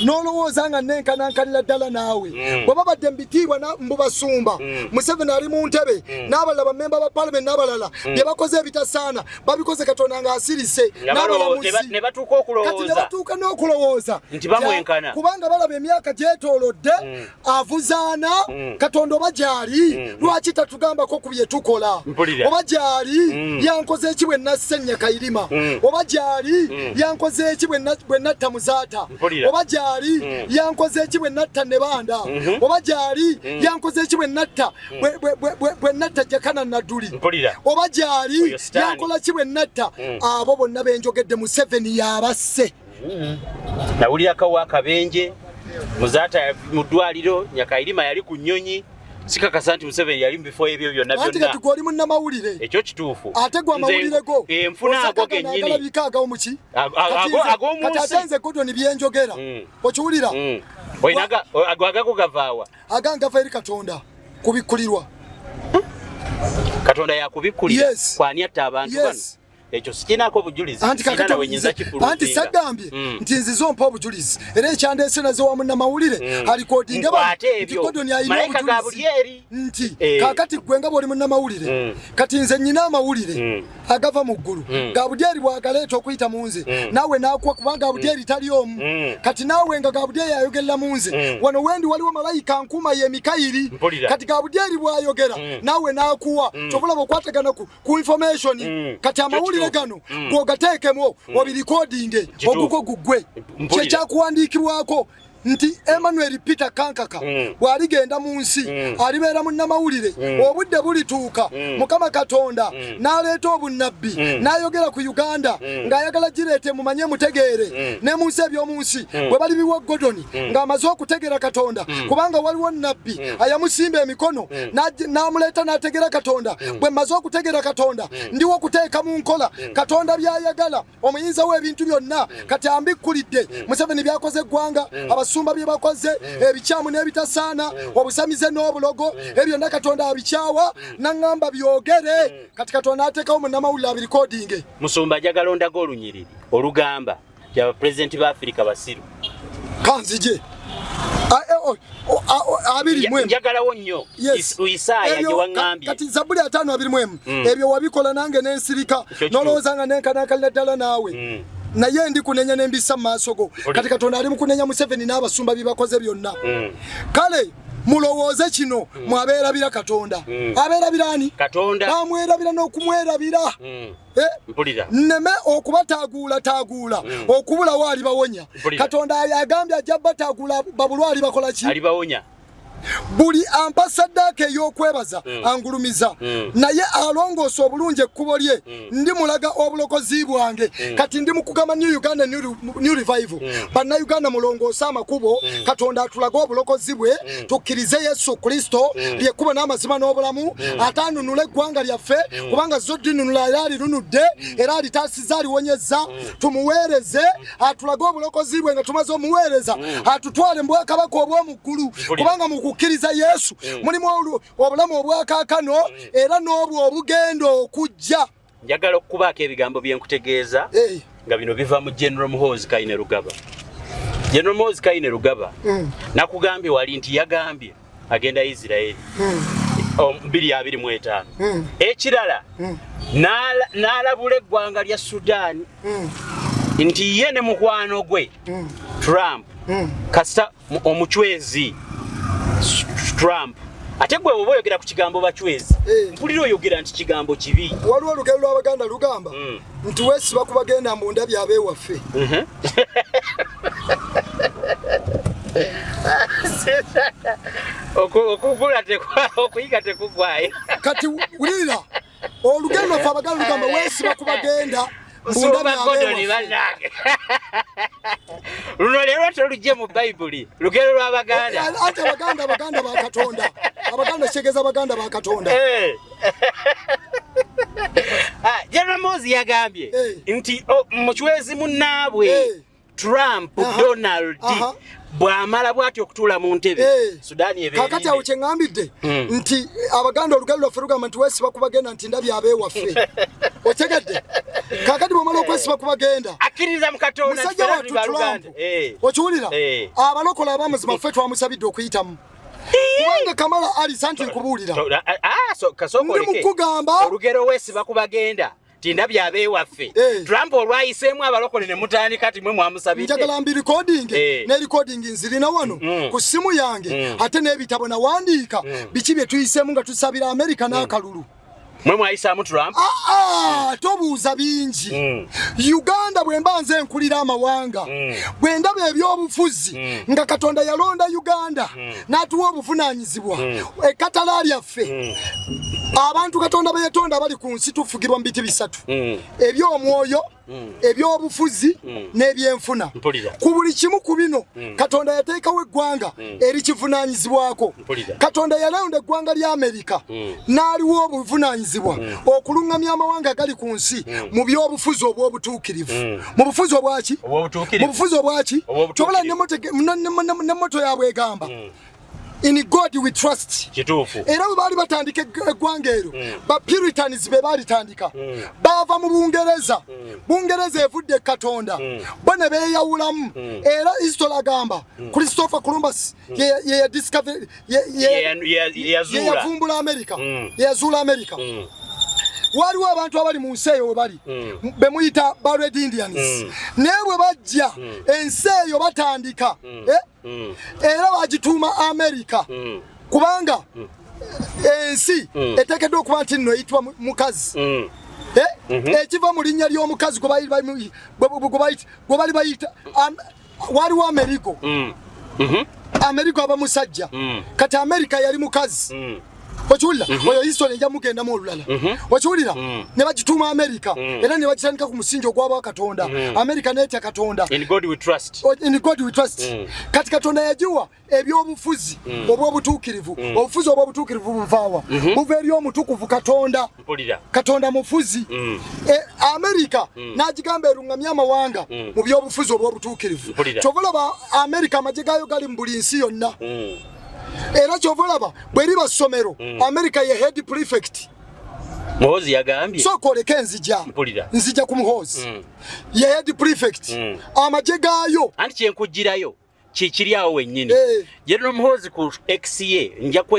nolowooza nga nenkanankanira ddala naawe bwe babadde mbitiibwa mbubasumba Museveni ali mu ntebe n'abalala bamemba ba Parliament n'abalala bye bakoze ebitasaana babikoze Katonda nga asirise kati ne batuuka n'okulowooza kubanga balaba emyaka gyetoolodde avuzaana Katonda oba gyali lwaki tatugambako ku bye tukola oba gyali yankoze eki bwe nasse Nyakayirima oba gyali yankoze eki bwe natta Muzaata oba gyali yankoze eki bwe natta Nebanda oba gyali yankoze eki bwe natta Jakana Nadduli oba gyali yankola ki bwe natta abo bonna benjogedde Museveni yabasse nawulira kawa kabenje muzata mudwaliro Nyakairima yali ku nnyonyi sikakasa nti Museveni yali before ebyo byonna byonna. Ati kati gwali munna mawulire. Ekyo kituufu. Ate gwa mawulire go. Enfuna ago gennyini. Agalabika omuki. Ago munsi. Kati atenze Gordon byenjogera. Okiwulira? Oyinaga agwagako gavaawa. Aganga fa eri Katonda kubikulirwa. Katonda yakubikulira kwani atta abantu bano. Ekyo sikinako obujulizi. Anti sagambye nti nzizo mpa obujulizi. Era ekyandese nazo wamu na mawulire alikodinga ba Gordon ayina obujulizi. Nti kakati gwenga boli munna mawulire. Kati nze nyina amawulire agava mu ggulu. Gabudyeri bwagaleeta okuyita munze. Nawe nakuwa kubanga Gabudyeri tali omu. Kati nawe nga Gabudyeri ayogerera munze. Wano wendi waliwo malayika nkuma ye Mikayiri. Kati Gabudyeri bwayogera nawe nakuwa. Kyobulaba okwategana ku information. Kati amawulire gano gogateekemo obirecordinge oguko gugwe kyekyakuwandiikibwako nti Emmanuel Peter Kankaka bwaligenda mu nsi alibeera munnamawulire obudde bulituuka Mukama Katonda n'aleeta obunnabbi n'ayogera ku Uganda ng'ayagala gireete mumanye mutegeere ne mu nsi eby'omu nsi bwe bali biwa Gordon ng'amaze okutegeera Katonda kubanga waliwo nnabbi ayamusimba emikono n'amuleeta n'ategeera Katonda bwe mmaze okutegeera Katonda ndiwo okuteeka mu nkola Katonda by'ayagala omuyinza w'ebintu byonna kati ambikkulidde Museveni byakoze eggwanga Sumba bye bakoze ebikyamu n'ebitasaana obusamize n'obulogo ebyo na Katonda abikyawa nangamba byogere kati Katonda atekawo munnamawulire abirecordinge. Musumba ajagala ondaga olunyiriri olugamba ya president ba Afrika basiru kanzije abiri mwemu njagalawo nnyo Isaya gye wangambye kati Zaburi 5:2 ebyo wabikola nange n'ensirika nolowooza nga nenkanakalira ddala naawe naye ndi kunenya n'embisa maaso go kati Katonda ali mu kunenya Museveni n'abasumba bibakoze byonna kale mulowooze kino mwabeerabira Katonda abeera birani Katonda bamwerabira n'okumwerabira nneme okubataagula okubula waali bawonya Katonda yagambye ajja bataagula babulwali bakola ki alibawonya buli ambasadaka ey'okwebaza angulumiza naye alongoosa obulungi ekkubo lye ndi mulaga obulokozi bwange kati ndi mukugamba New Uganda New Revival bannayuganda mulongoosa amakubo Katonda atulaga obulokozi bwe tukkirize Yesu Kristo lyekkubo n'amazima n'obulamu atanunula eggwanga lyaffe kubanga zo dinunula yali lunudde era alitaasiza aliwonyeza tumuweereze atulaga obulokozi bwe nga tumaze omuweereza atutwale mu bwakabaka obw'omu ggulu kubanga mukukkiriza Yesu mulimu obulamu obwakaakano era n'obwo obugenda okujja. Njagala okubaako ebigambo bye nkutegeeza nga bino biva mu General Muhoozi Kainerugaba. General Muhoozi Kainerugaba nakugambye wali nti yagambye agenda Israeli 2025 ekirala n'alabula eggwanga lya Sudan nti ye ne mukwano gwe Trump kasita omuchwezi Trump ate gwe oba oyogera ku kigambo bachwezi mpulira oyogera nti kigambo kibi waliwo olugero lw'Abaganda lugamba nti weesiba ku bagenda mu ndabyo abeewaffe okuyiga tekugwayo kati wulira olugero lwaffe Abaganda lugamba weesiba ku bagenda luno leero tolugye mu Bayibuli lugero lw'Abaganda ate Abaganda ba Katonda Abaganda kyegeza Abaganda ba Katonda General Muhoozi yagambye nti muchwezi munnaabwe Trump Donald bw'amala bw'ati okutuula mu ntebe Sudaani ebeerinde kakati awo kye ŋŋambidde nti Abaganda olugero lwaffe lugamba nti weesiba ku bagenda nti ndabyo abeewaffe otegedde kakati bw'omala okwesiba ku bagenda akkiriza mu Katonda musajja wattu Trump okiwulira abalokola ab'amazima ffe twamusabidde okuyitamu kubanga Kamala Harris anti nkubuulira ndi mukugamba olugero weesiba ku bagenda tinda byabeewaffe Trump olwayiseemu abalokole ne mutandika kati mwe mwamusabidde njagala mbi recording ne recording nzirina wano ku simu yange ate n'ebitabo nawandiika biki bye tuyiseemu nga tusabira America n'akalulu mwe mwayisaamu Trump tobuuza bingi Uganda bwe mba nze nkulira amawanga bwe ndaba ebyobufuzi nga Katonda yalonda Uganda n'atuwa obuvunaanyizibwa ekkatala lyaffe abantu Katonda be yetonda bali ku nsi tufugirwa mu biti bisatu eby'omwoyo ebyobufuzi n'ebyenfuna ku buli kimu ku bino Katonda yateekawo eggwanga erikivunanyizibwako Katonda yalonda eggwanga lya Amerika n'aliwo obuvunanyizibwa okulungamya amawanga agali ku nsi mu byobufuzi obw'obutuukirivu mu bufuzi obwaki mu bufuzi obwaki tobola n'emmoto yabwe egamba In God we trust. Era bali batandika eggwanga ero ba Puritans be bali tandika bava mu Bungereza Bungereza evudde Katonda bone beyawulamu era history agamba Christopher Columbus ye discover ye yavumbula America yazula America waliwo abantu abali mu nsi eyo bali bemuyita ba Red Indians nebwe bajja ensi eyo batandika era bagituuma America kubanga ensi eteekeddwa okuba nti nno eyitibwa mukazi ekiva mu linnya ly'omukazi gwe bali bayita waliwo Amerigo Amerigo aba musajja kati America yali mukazi Wachuulira oyo history nja mugenda mu olulala wachuulira ne bagituuma America era ne bagitandika ku musingi ogw'aba Katonda America netya Katonda in God we trust kati Katonda yajiwa ebyobufuzi obw'obutuukirivu obufuzi obw'obutuukirivu buvaawa buva eri omutukuvu Katonda mufuzi America n'agigamba erungamya amawanga mu byobufuzi obw'obutuukirivu kyovolaba America amagye gaayo gali mu buli nsi yonna era kyovolaba bwe liba ssomero America ye head prefect Muhozi yagambye so koleka nzija ku Muhozi ye head prefect amagye gaayo anti kyenkugirayo kiri awo wennyini General Muhozi ku X ye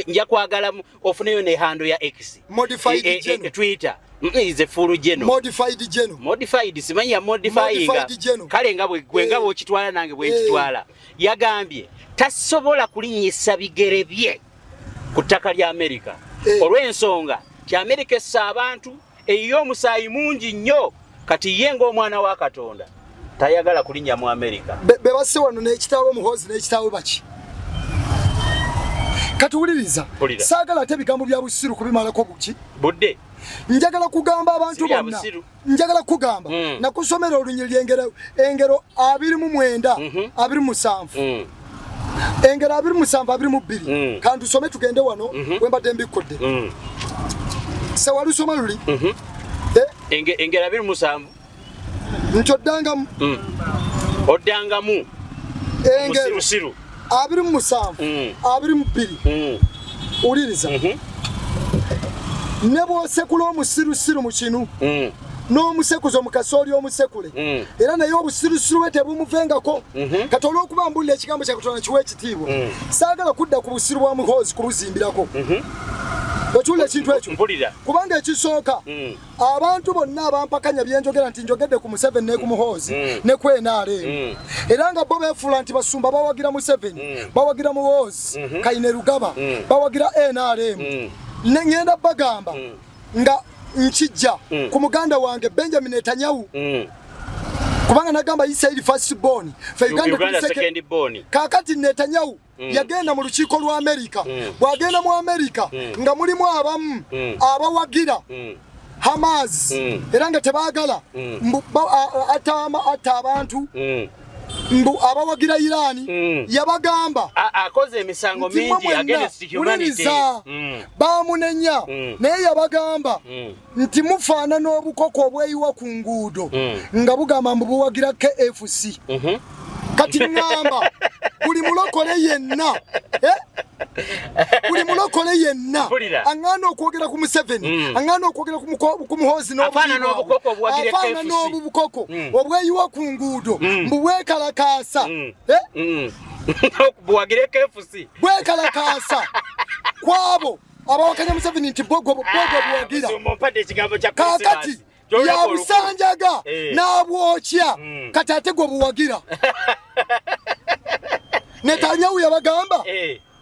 nja kwagala ofuneyo ne hando ya X modified general Twitter is a full general modified simanyi ya modifying kale nga bwe okitwala nange bwe nkitwala yagambye tasobola kulinnyisa bigere bye ku ttaka lya America olw'ensonga ti America essa abantu eyo omusaayi mungi nnyo kati ye ng'omwana wa Katonda tayagala kulinnya mu America be basse wano n'ekitaawo Muhozi n'ekitaawo baki katuwuliriza saagala ate ebigambo bya busiru kubimalako buki budde njagala kugamba abantu bonna njagala kugamba nakusomera olunyiri engero 29 27 engero 27 22 kandi usome tugende wano wembadde mbikodde se walusoma luli engero 27 nchoddangamu oddangamu engero 27 22 uliriza ne bw'osekula omusirusiru mu kinu n'omusekuzo mu kasooli omusekule era naye obusirusiru bwe tebumuvengako kati olw'okuba mbulira ekigambo kya Katonda kiwa ekitiibwa saagala kudda ku busiru bwa Muhozi kubuzimbirako okiwulira ekintu ekyo kubanga ekisooka abantu bonna abampakanya byenjogera nti njogedde ku Museveni ne ku Muhozi ne ku NRM era nga bo beefuula nti basumba bawagira Museveni bawagira Muhozi Kainerugaba bawagira NRM ngenda bagamba nga nkijja ku muganda wange Benjamin Netanyahu kubanga nagamba Israel first born Uganda second born kakati Netanyahu yagenda mu lukiiko lwa America bwagenda mu America nga mulimu abamu abawagira Hamas era nga tebaagala ata abantu mbu abawagira Irani yabagamba akoze emisango mingi against humanity bamunenya naye yabagamba nti mufaana n'obukoko obweyiwa ku nguudo nga bugamba mbu buwagira KFC kati ngamba buli mulokole yenna angana okwogera ku Museveni angana okwogera ku Muhozi afaana n'obukoko obweyiwa ku nguudo mbu bwekalakaasa buwagire KFC bwekalakaasa kwabo abawakanya Museveni nti bwogo buwagira kakati yabusanjaga n'abwokya kati ate gwe buwagira Netanyahu yabagamba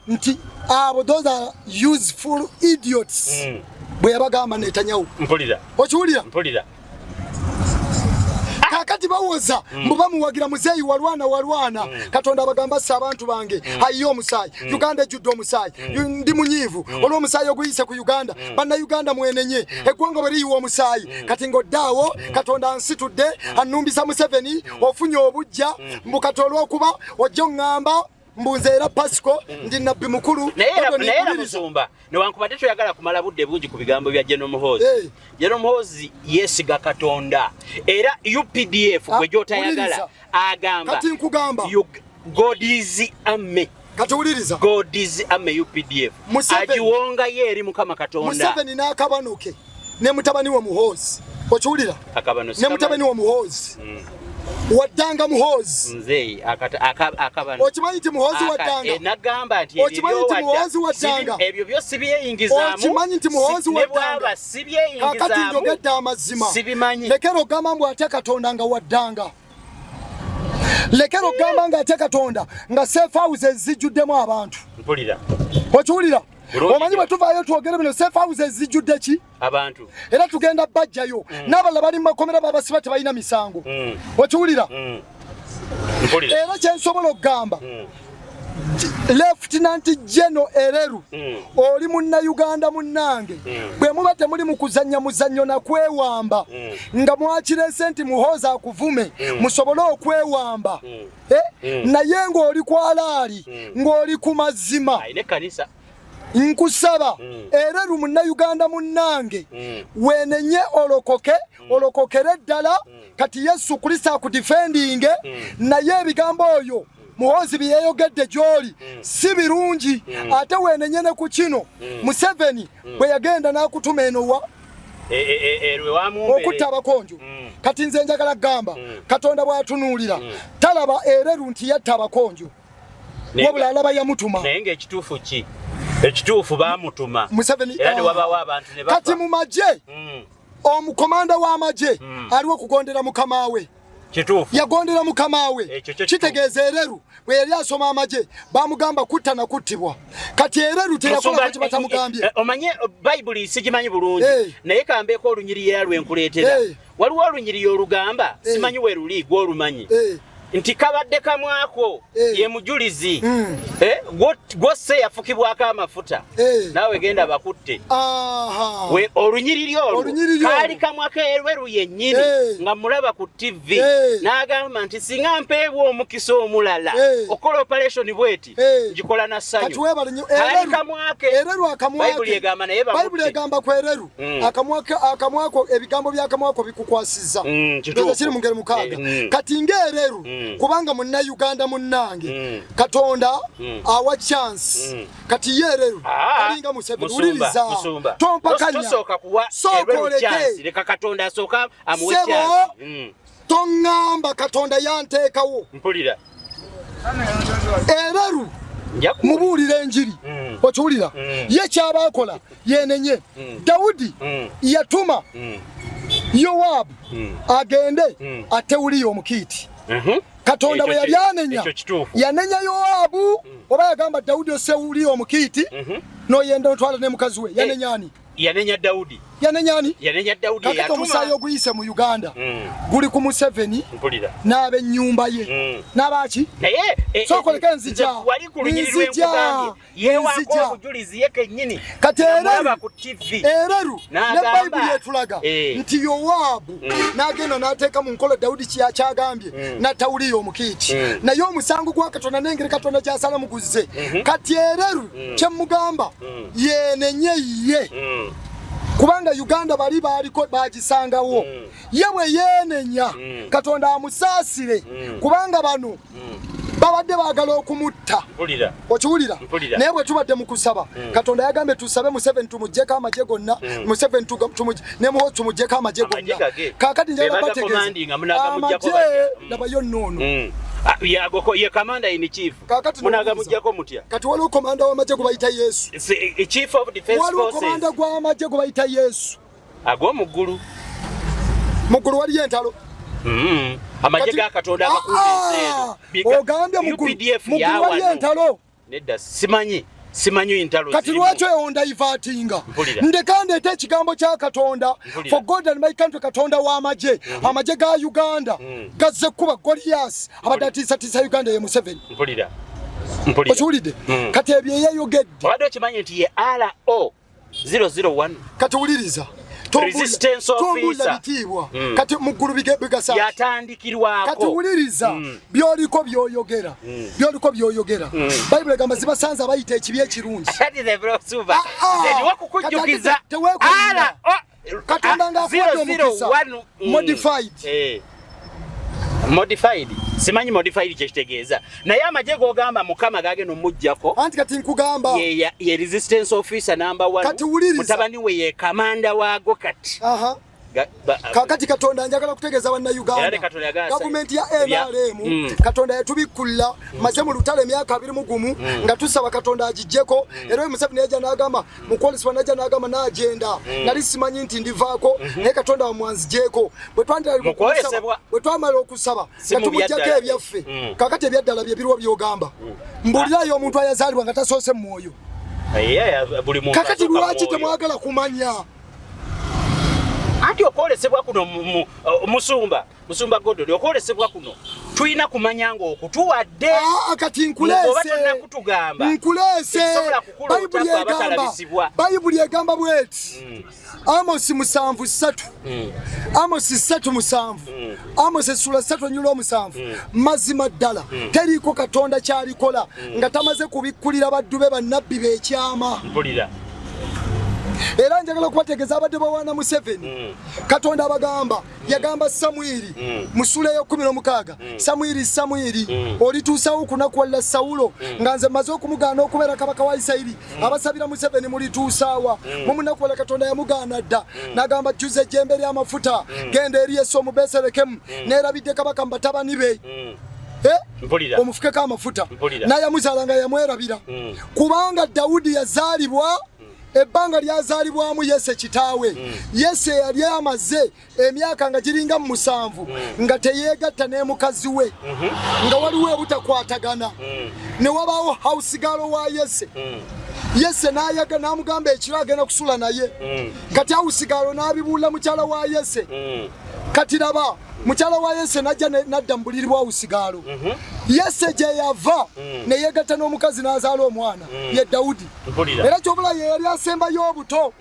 nti abo those are useful idiots bwe yabagamba Netanyahu mpulira okiwulira mpulira kakati kakati bawoza mbuba muwagira muzeyi walwana katonda bagamba abantu bange ayiyo omusayi Uganda ejudde omusayi ndi munyivu olwo omusayi oguyise ku Uganda banna Uganda mwenenye eggwanga bwe liyiwa omusayi kati ngoddawo katonda ansitudde annumbisa Museveni ofunye obujja mbukatolwa okuba ojja ngamba mbunze era Pasco ndi nabbi mukulu naye musumba newankubadde toyagala kumala budde bungi ku bigambo bya General Muhoozi General Muhoozi yesiga katonda era UPDF gwe gyotayagala agamba kati nkugamba God is ame katuwuliriza God is ame UPDF ajiwonga yeri mukama katonda Museveni n'akabanuke ne mutabani wa Muhoozi okiwulira ne mutabani wa Muhoozi Wadanga Muhoozi nzei akabano okimanyi nti Muhoozi Wadanga nagamba nti ebyo byo sibyeyingizaamu okimanyi nti Muhoozi Wadanga sibyeyingizaamu kakati njogedde amazima sibimanyi lekero gamba mbu ate katonda nga Wadanga lekero gamba nga ate katonda nga safe houses zijjuddemu abantu mpulira okiwulira omanyi bwe tuvaayo twogere bino safe houses zijjudde ki abantu era tugenda bajjayo n'abalala bali mu makomera babasiba tebalina misango okiwulira era kyensobola okugamba Lieutenant General Eleru oli munnauganda munnange bwe muba temuli mu kuzannya muzannyo na kwewamba nga mwakirese nti Muhoozi akuvume musobole okwewamba naye ng'oli kwalaali ng'oli ku mazima nkusaba Eleru munnauganda munnange wenenye olokokere ddala kati Yesu Kristo akudifendinge naye ebigambo oyo Muhoozi byeyogedde gy'oli si birungi ate wenenye ne ku kino Museveni bwe yagenda n'akutuma enowa okutta abakonjo kati nze njagala kugamba katonda bw'atunuulira talaba Eleru nti yatta abakonjo wabula alaba yamutuma naye ng'ekituufu ki ekituufu baamutuma era ne wabawo abantu ne bafa kati mu magye omukomanda w'amagye aliwo okugondera mukama we kituufu yagondera mukama we kitegeeza Eleru bwe yali asoma amagye bamugamba kutta na kuttibwa kati Eleru teyakola kye batamugambye omanye Bayibuli sigimanyi bulungi naye kambeeko olunyiriri lwenkuleetera waliwo olunyiriri olugamba simanyi we luli gwe olumanyi nti kabadde kamwako ye mujulizi gwosse yafukibwako amafuta naawe genda bakutte we olunyiriri olwo kaali kamwako Eleru yennyini nga mulaba ku TV n'agamba nti singa mpeebwa omukisa omulala okola operation bweti ngikola na ssanyu kaali kamwake Bayibuli egamba naye Bayibuli egamba ku Eleru akamwako ebigambo by'akamwako bikukwasizza kiri mu ngeri mukaaga kati ng'Eleru kubanga munnauganda munnange katonda awa chance kati ye Eleru alinga Museveni uliriza tompakanya soko chance leka katonda asoka amuwe chance tongamba katonda yanteekawo mpulira Eleru mubuulira enjiri okiwulira ye kyabakola yenenye Dawudi yatuma Yowabu agende atewuliyo omukiiti katonda bwe yali anenya yanenya Yowabu oba yagamba Dawudi osewuli omukiiti noyenda otwala ne mukazi we yanenyani yanenya Dawudi yanenya Dawudi yatuma omusaayi oguyise mu Uganda guli ku Museveni n'ab'ennyumba ye n'abaki naye sokoleka enzija wali ku lunyiriri lw'enkugambye yeewako obujulizi ye kennyini kati Eleru ne Bayibuli etulaga nti Yowabu n'agenda n'ateeka mu nkola Dawudi kyagambye n'atawuliyo omukiiti naye omusango gwa katonda n'engeri katonda gy'asala muguzze kati Eleru kye mugamba yenenye ye kubanga Uganda bali baliko bagisangawo ye bwe yenenya katonda amusaasire kubanga bano babadde baagala okumutta okiwulira naye bwe tubadde mu kusaba katonda yagambe tusabe Museveni tumuggyeko amagye gonna Museveni ne Muhoozi tumuggyeko amagye gonna kaakati njagala bategeeza amagye labayo nnoono yagoko ye commander in chief munaga mujjako mutya kati waliwo komanda w'amagye gwe bayita Yesu chief of defense forces waliwo komanda gw'amagye gwe bayita Yesu ag'omuggulu waliyo entalo amagye ga katonda abakundiseero ogambye muggulu waliyo entalo nedda simanyi simanyi ntalo kati lwaki onda ivatinga ndekande ete ekigambo kya Katonda for God and my country Katonda w'amagye amagye ga Uganda gazze kuba Goliath abadatiisa Uganda ye Museveni mpulira okiwulidde kati ebyo yeyogedde obadde okimanyi nti ye RO 001 kati wuliriza resistance officer kati muggulu bigasa yatandikirwako kati wuliriza byoliko byoyogera Bible egamba zibasanze abayita ekibi ekirungi wakukujjukiza Katonda ng'akuwadde omukisa modified simanyi modified kyekitegeeza naye amagye gogamba mukama gagenda omujjako anti kati nkugamba ye resistance officer number 1 mutabani we ye kamanda waago kati kakati Katonda njagala kutegeeza bannayuganda gavumenti ya NRM Katonda yatubikkulira maze mu lutale emyaka 21 nga tusaba Katonda agijjeko era Museveni yajja n'agamba mukwolesibwa najja n'agamba n'agenda nali simanyi nti ndivaako naye Katonda wamwanzijeko bwe twamala okusaba nga tumujjako ebyaffe kakati ebyaddala bye birwa byogamba mbulirayo omuntu ayazaalibwa nga tasoose mu mwoyo kakati lwaki temwagala kumanya anti okwolesebwa kuno musumba Godoli okwolesebwa kuno tulina kumanya nga okutuwadde kati nkulese Bayibuli egamba bweti Amos 7:3 Amos 3:7 Amos essula 3:7 mazima ddala teriiko Katonda kyalikola nga tamaze kubikkulira baddu be bannabbi b'ekyama era njagala kubategeeza abadde bawaana Museveni Katonda abagamba yagamba Samwiri mu ssula eyo 16 Samwiri olituusawo okunakuwalira Sawulo nga nze maze okumugaana okubeera kabaka wa Isirayiri abasabira Museveni mulituusaawa mumunakuwala Katonda yamugaana dda n'agamba jjuza ejjembe ly'amafuta genda eri Yese omu Beselekemu neerabidde kabaka mu batabani be omufukeko amafuta n'ayamuzaala nga yamwerabira kubanga Dawudi yazaalibwa ebbanga lyazaalibwamu Yese kitaawe Yese yali amaze emyaka nga giringa 7 nga teyeegatta ne mukazi we nga waliwo obutakwatagana ne wabaawo hausigalo wa Yese Yese n'ayaga n'amugamba ekiro agenda kusula naye kati hausigalo n'abibuula mukyala wa Yese kati raba mukyala wa Yese najja nadda mu buliri bwa hausigalo Yese gye yava ne yeegatta n'omukazi n'azaala omwana ye Dawudi era kyobula ye yali asembayo obuto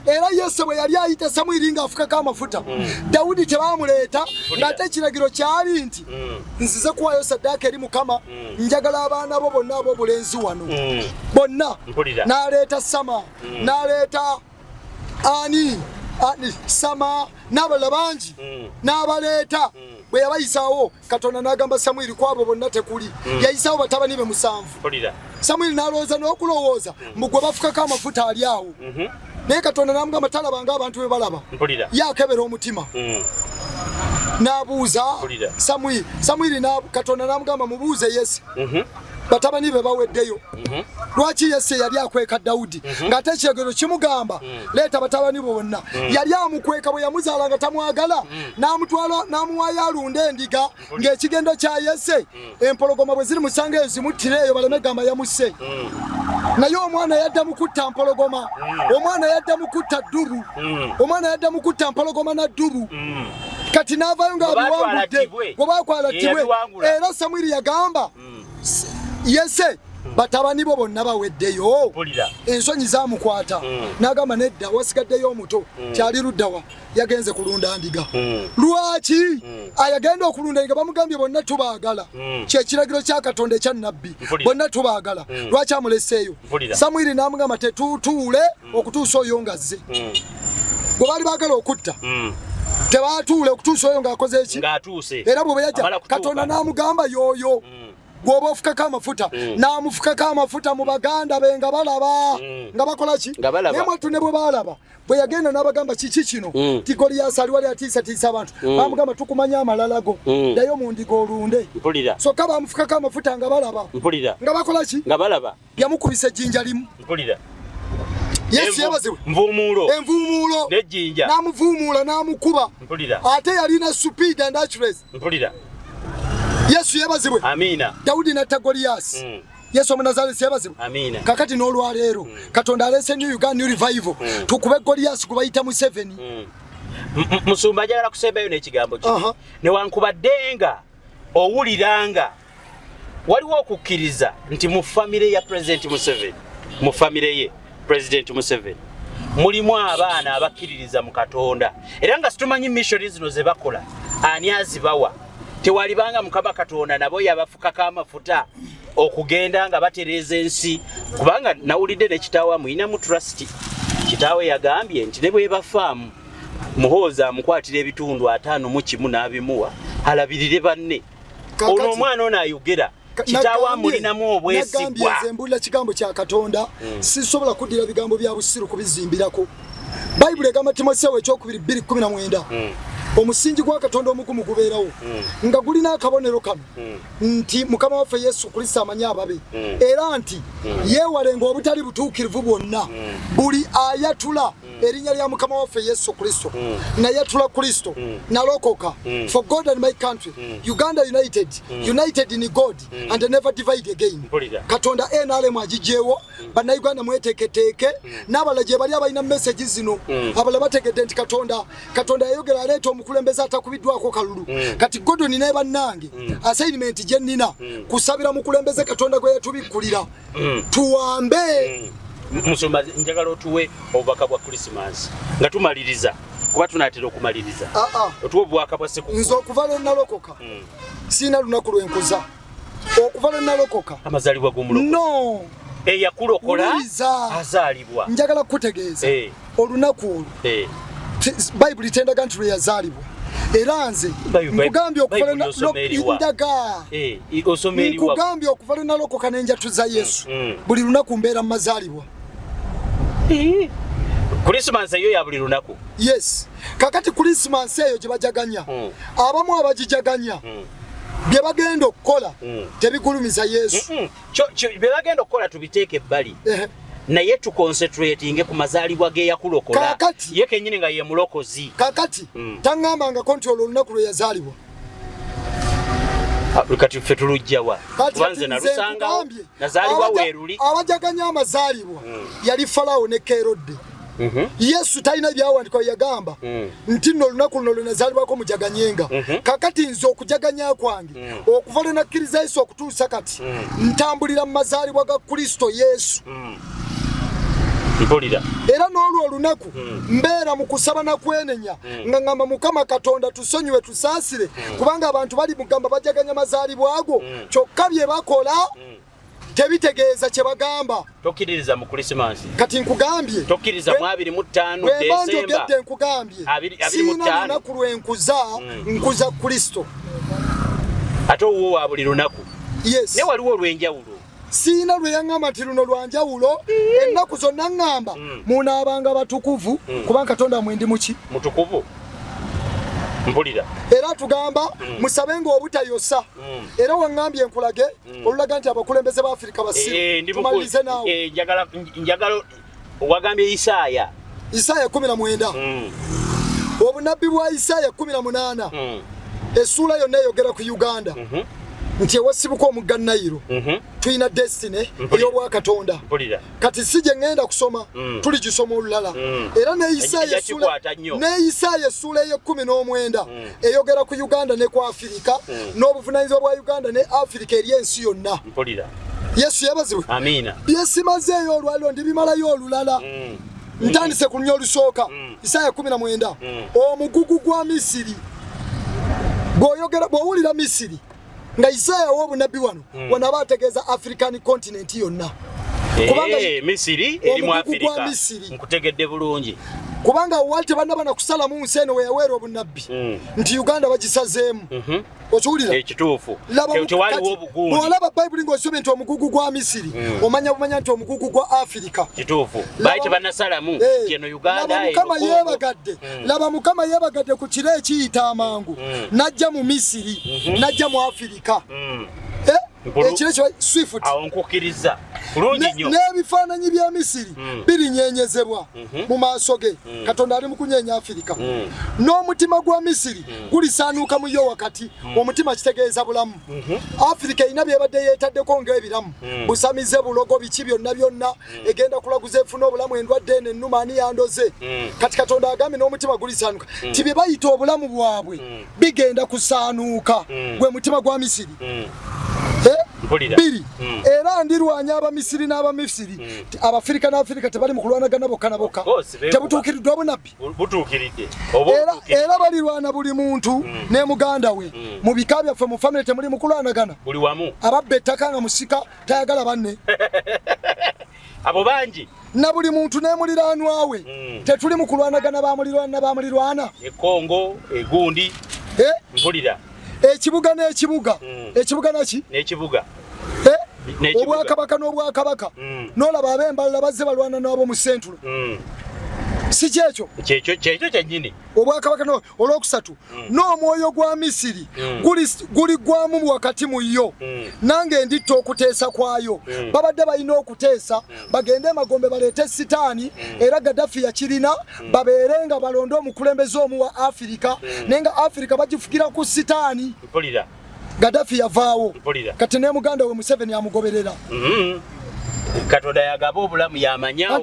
era Yese bwe yali ayita Samwiri ng'afukako amafuta Dawudi tebamuleeta ng'ate ekiragiro kyali nti nzize kuwaayo saddaaka eri Mukama njagala abaana bo bonna ab'obulenzi wano bonna n'aleeta Sama n'aleeta ani Sama n'abalala bangi n'abaleeta bwe yabayisaawo Katonda n'agamba Samwiri kwabo bonna tekuli yayisaawo batabani be 7 Samwiri n'alowooza n'okulowooza mugwe bafukako amafuta ali awo naye Katonda n'amugamba talabanga abantu be balaba yakebera omutima n'abuuza Samwiri Katonda n'amugamba mubuuze Yese batabani be baweddeyo lwaki Yese yali akweka Dawudi ng'ate ekyegero kimugamba leeta batabani bonna yali amukweka bwe yamuzaala nga tamwagala n'amutwala n'amuwaayo alunda endiga ng'ekigendo kya Yese empologoma bwe ziri musanga eyo zimuttire eyo baleme gamba yamusse naye omwana yadda mukutta mpologoma omwana yadda mukutta ddubu omwana yadda mukutta mpologoma na ddubu kati n'avaayo ng'abiwangudde bwe bakwalattibwe era Samwiri yagamba Yese batabani bo bonna baweddeyo ensonyi zamukwata n'agamba nedda wasigaddeyo omuto kyali luddawa yagenze kulunda ndiga lwaki ayagenda okulunda ndiga bamugambye bonna tubaagala kyekiragiro kya Katonda ekya nnabbi bonna tubaagala lwaki amuleseeyo Samwiri n'amugamba tetutuule okutuusa oyo ngazze gwe baali baagala okutta tebatuule okutuusa oyo ng'akoze eki era bwe yajja Katonda n'amugamba yooyo gwoba ofukako amafuta n'amufukako amafuta mu baganda be nga balaba nga bakola ki naye mwattu ne bwe balaba bwe yagenda n'abagamba kiki kino ti Goliath ali wali atiisatiisa abantu bamugamba tukumanya amalalago ddayo mu ndiga olunde sokka bamufukako amafuta nga balaba nga bakola ki yamukubisa ejjinja limu Yesu yabazibwe envuumuulo n'amuvuumuula n'amukuba ate yalina speed and accuracy Yesu yabazibwe amina Dawudi n'atta Goliath Yesu Munazareti yabazibu. Amina. Kakati n'olwaleero Katonda alese New Uganda New Revival. Tukube Goliath kubayita Museveni. Musumba ajagala kusembayo n'ekigambo kino. Newankubaddenga owuliranga waliwo okukkiriza nti mu famire ya President Museveni, mu famire ye President Museveni mulimu abaana abakkiririza mu Katonda. Era nga situmanyi mission zino ze bakola ani azibawa. Tewalibanga Mukama Katonda nabo yabafukako amafuta okugenda nga batereza ensi, kubanga nawulidde ne kitaawe muyina mu trust. Kitaawe yagambye nti ne bwe bafaamu muhooza amukwatira ebitundu 5 n'abimuwa alabirire banne. Ono omwana ono ayogera kitaawe mulinamu obwesigwa. Nze mbulira kigambo kya Katonda sisobola kuddira bigambo bya busiru kubizimbirako. Bayibuli egamba Timoseewo ekyokubiri 2:19 omusingi gwa Katonda omugumu gubeerawo nga gulina akabonero kano nti Mukama waffe Yesu Kristo amanyi ababe era nti yeewalenga obutali butuukirivu bwonna buli ayatula erinnya lya Mukama waffe Yesu Kristo nayatula Kristo nalokoka for God and my country Uganda united in God and never divide again. Katonda NRM agijeewo bannayuganda mweteeketeeke n'abala gye bali abalina message zino abala bategedde nti Katonda yayogera aleeta omukulembeze atakubiddwako kalulu kati Gordon ne bannange assignment gye nnina kusabira mukulembeze Katonda gwe yatubikkulira tuwambe. Musumba njagala otuwe obubaka bwa Christmas nga tumaliriza kuba tunatera okumaliriza otuwe obubaka bwa Sekuku. Nze okuva lwe nalokoka sina lunaku lwenkuza okuva lwe nalokoka amazaalibwa g'omuloko no eyakulokola azaalibwa. Njagala kutegeeza olunaku olwo Bayibuli tendaga nti lwe yazaalibwa era nze nkugambye okuva lwe nalokoka n'enjatuza Yesu buli lunaku mbeera mu mazaalibwa. Christmas eyo ya buli lunaku. Yes. Kakati Christmas eyo gye bajaganya abamu abagijaganya bye bagenda okukola tebigulumiza Yesu. Bye bagenda okukola tubiteeke ebbali naye tu concentrating ku mazaalibwa ge yakulokola ye kennyini nga ye mulokozi. Kakati tangamba control olunaku lwe yazaalibwa kati ffe tulujjawa kubanze nalusanga nazaalibwa weeruli. Abajaganya amazaalibwa yali Falawo ne Kerode. Yesu talina byawandikwa yagamba nti nno olunaku luno lwe nazaalibwako mujaganyenga. Kakati nze okujaganya kwange okuva lwe nakkiriza Yesu okutuusa kati ntambulira mu mazaalibwa ga Kristo Yesu. Era n'olwo olunaku mbeera mu kusaba na kwenenya nga ngamba Mukama Katonda tusonyiwe tusaasire kubanga abantu bali mugamba bajaganya mazaalibwa ago kyokka bye bakola tebitegeeza kye bagamba. Tokkiririza mu Christmas kati nkugambye tokkiriza mu 25 December nkugambye sina lunaku nkuza Kristo ate owo wa buli lunaku. Yes. Ne waliwo olw'enjawulo sina lwe yaŋŋamba nti luno lwanjawulo ennaku zonna ŋŋamba munaabanga batukuvu kubanga Katonda mwendi muki mutukuvu mpulira era tugamba musabenga obutayosa era waŋŋambye nkulage olulaga nti abakulembeze ba Afrika basiru tumalirize naawe. Njagala wagambye Isaaya 19 obunabbi bwa Isaaya 18 essuula yonna eyogera ku Uganda nti ewasibuka omugga Nayiro tulina destiny ey'obwa Katonda. Kati si gye ŋŋenda kusoma tuligisoma olulala era ne Isaaya essuula ey'e19 eyogera ku Uganda ne ku Afirika n'obuvunaanyizibwa bwa Uganda ne Afirika eri ensi yonna. Yesu yabazibwe. Amina. Byesimazeeyo olwaliro ndibimalayo olulala ntandise ku lunya olusooka Isaaya 19 omugugu gwa Misiri bw'owulira Misiri nga Isaaya w'obunabbi wano aba ategeeza African continent yonna. Misiri eri mu Afrika nkutegedde bulungi kubanga wali bana kusalamu nsi eno we yaweera obunabbi nti Uganda bagisazeemu. Okiwulira ekituufu tewaliwo obugundi bw'olaba Bayibuli ng'osomye nti omugugu gwa Misiri bumanya nti omugugu gwa Afrika kituufu baali tebanasalamu kino Uganda laba Mukama yeebagadde ku kiro ekiyita amangu najja mu Misiri najja mu Afrika ekire kyo swift awo nkukiriza bulungi nnyo n'ebifaananyi bya Misiri birinyenyezebwa mu maaso ge Katonda ali mu kunyeenya Afirika n'omutima gwa Misiri gulisaanuuka mu yo wakati omutima kitegeeza bulamu Afirika erina byebadde yeetaddeko ng'ebiramu busamize bulogo biki byonna egenda kulaguza efuna obulamu endwadde eno ennuma ani yandoze kati Katonda agambye n'omutima gulisaanuuka ti bye bayita obulamu bwabwe bigenda kusaanuuka gwe mutima gwa Misiri biri era ndirwanya abamisiri n'abamisiri abafirika n'Afirika tebali mu kulwanagana bokka na bokka tebutuukiriddwa bunabbi era balirwana buli muntu ne muganda we mu bika byaffe mu family temuli mu kulwanagana buli wamu ababba ettaka nga musika tayagala banne abo bangi na buli muntu ne muliraanwa we tetuli mu kulwanagana bamulirwana ekongo egundi mpulira ekibuga ekibuga naki n'ekibuga obwakabaka n'obwakabaka n'olaba ab'embalala bazze balwana n'abo mu sentulo si kyekyo kyennyini obwakabaka olwokusatu n'omwoyo gwa Misiri guli gwamu wakati mu yo nange nditta okuteesa kwayo babadde balina okuteesa bagende Magombe baleete sitaani era Gaddafi yakirina babeere nga balonde omukulembeze omu wa Afirika naye nga Afirika bagifugira ku sitaani Gaddafi yavaawo kati ne muganda we Museveni amugoberera Katonda yagaba obulamu yamanya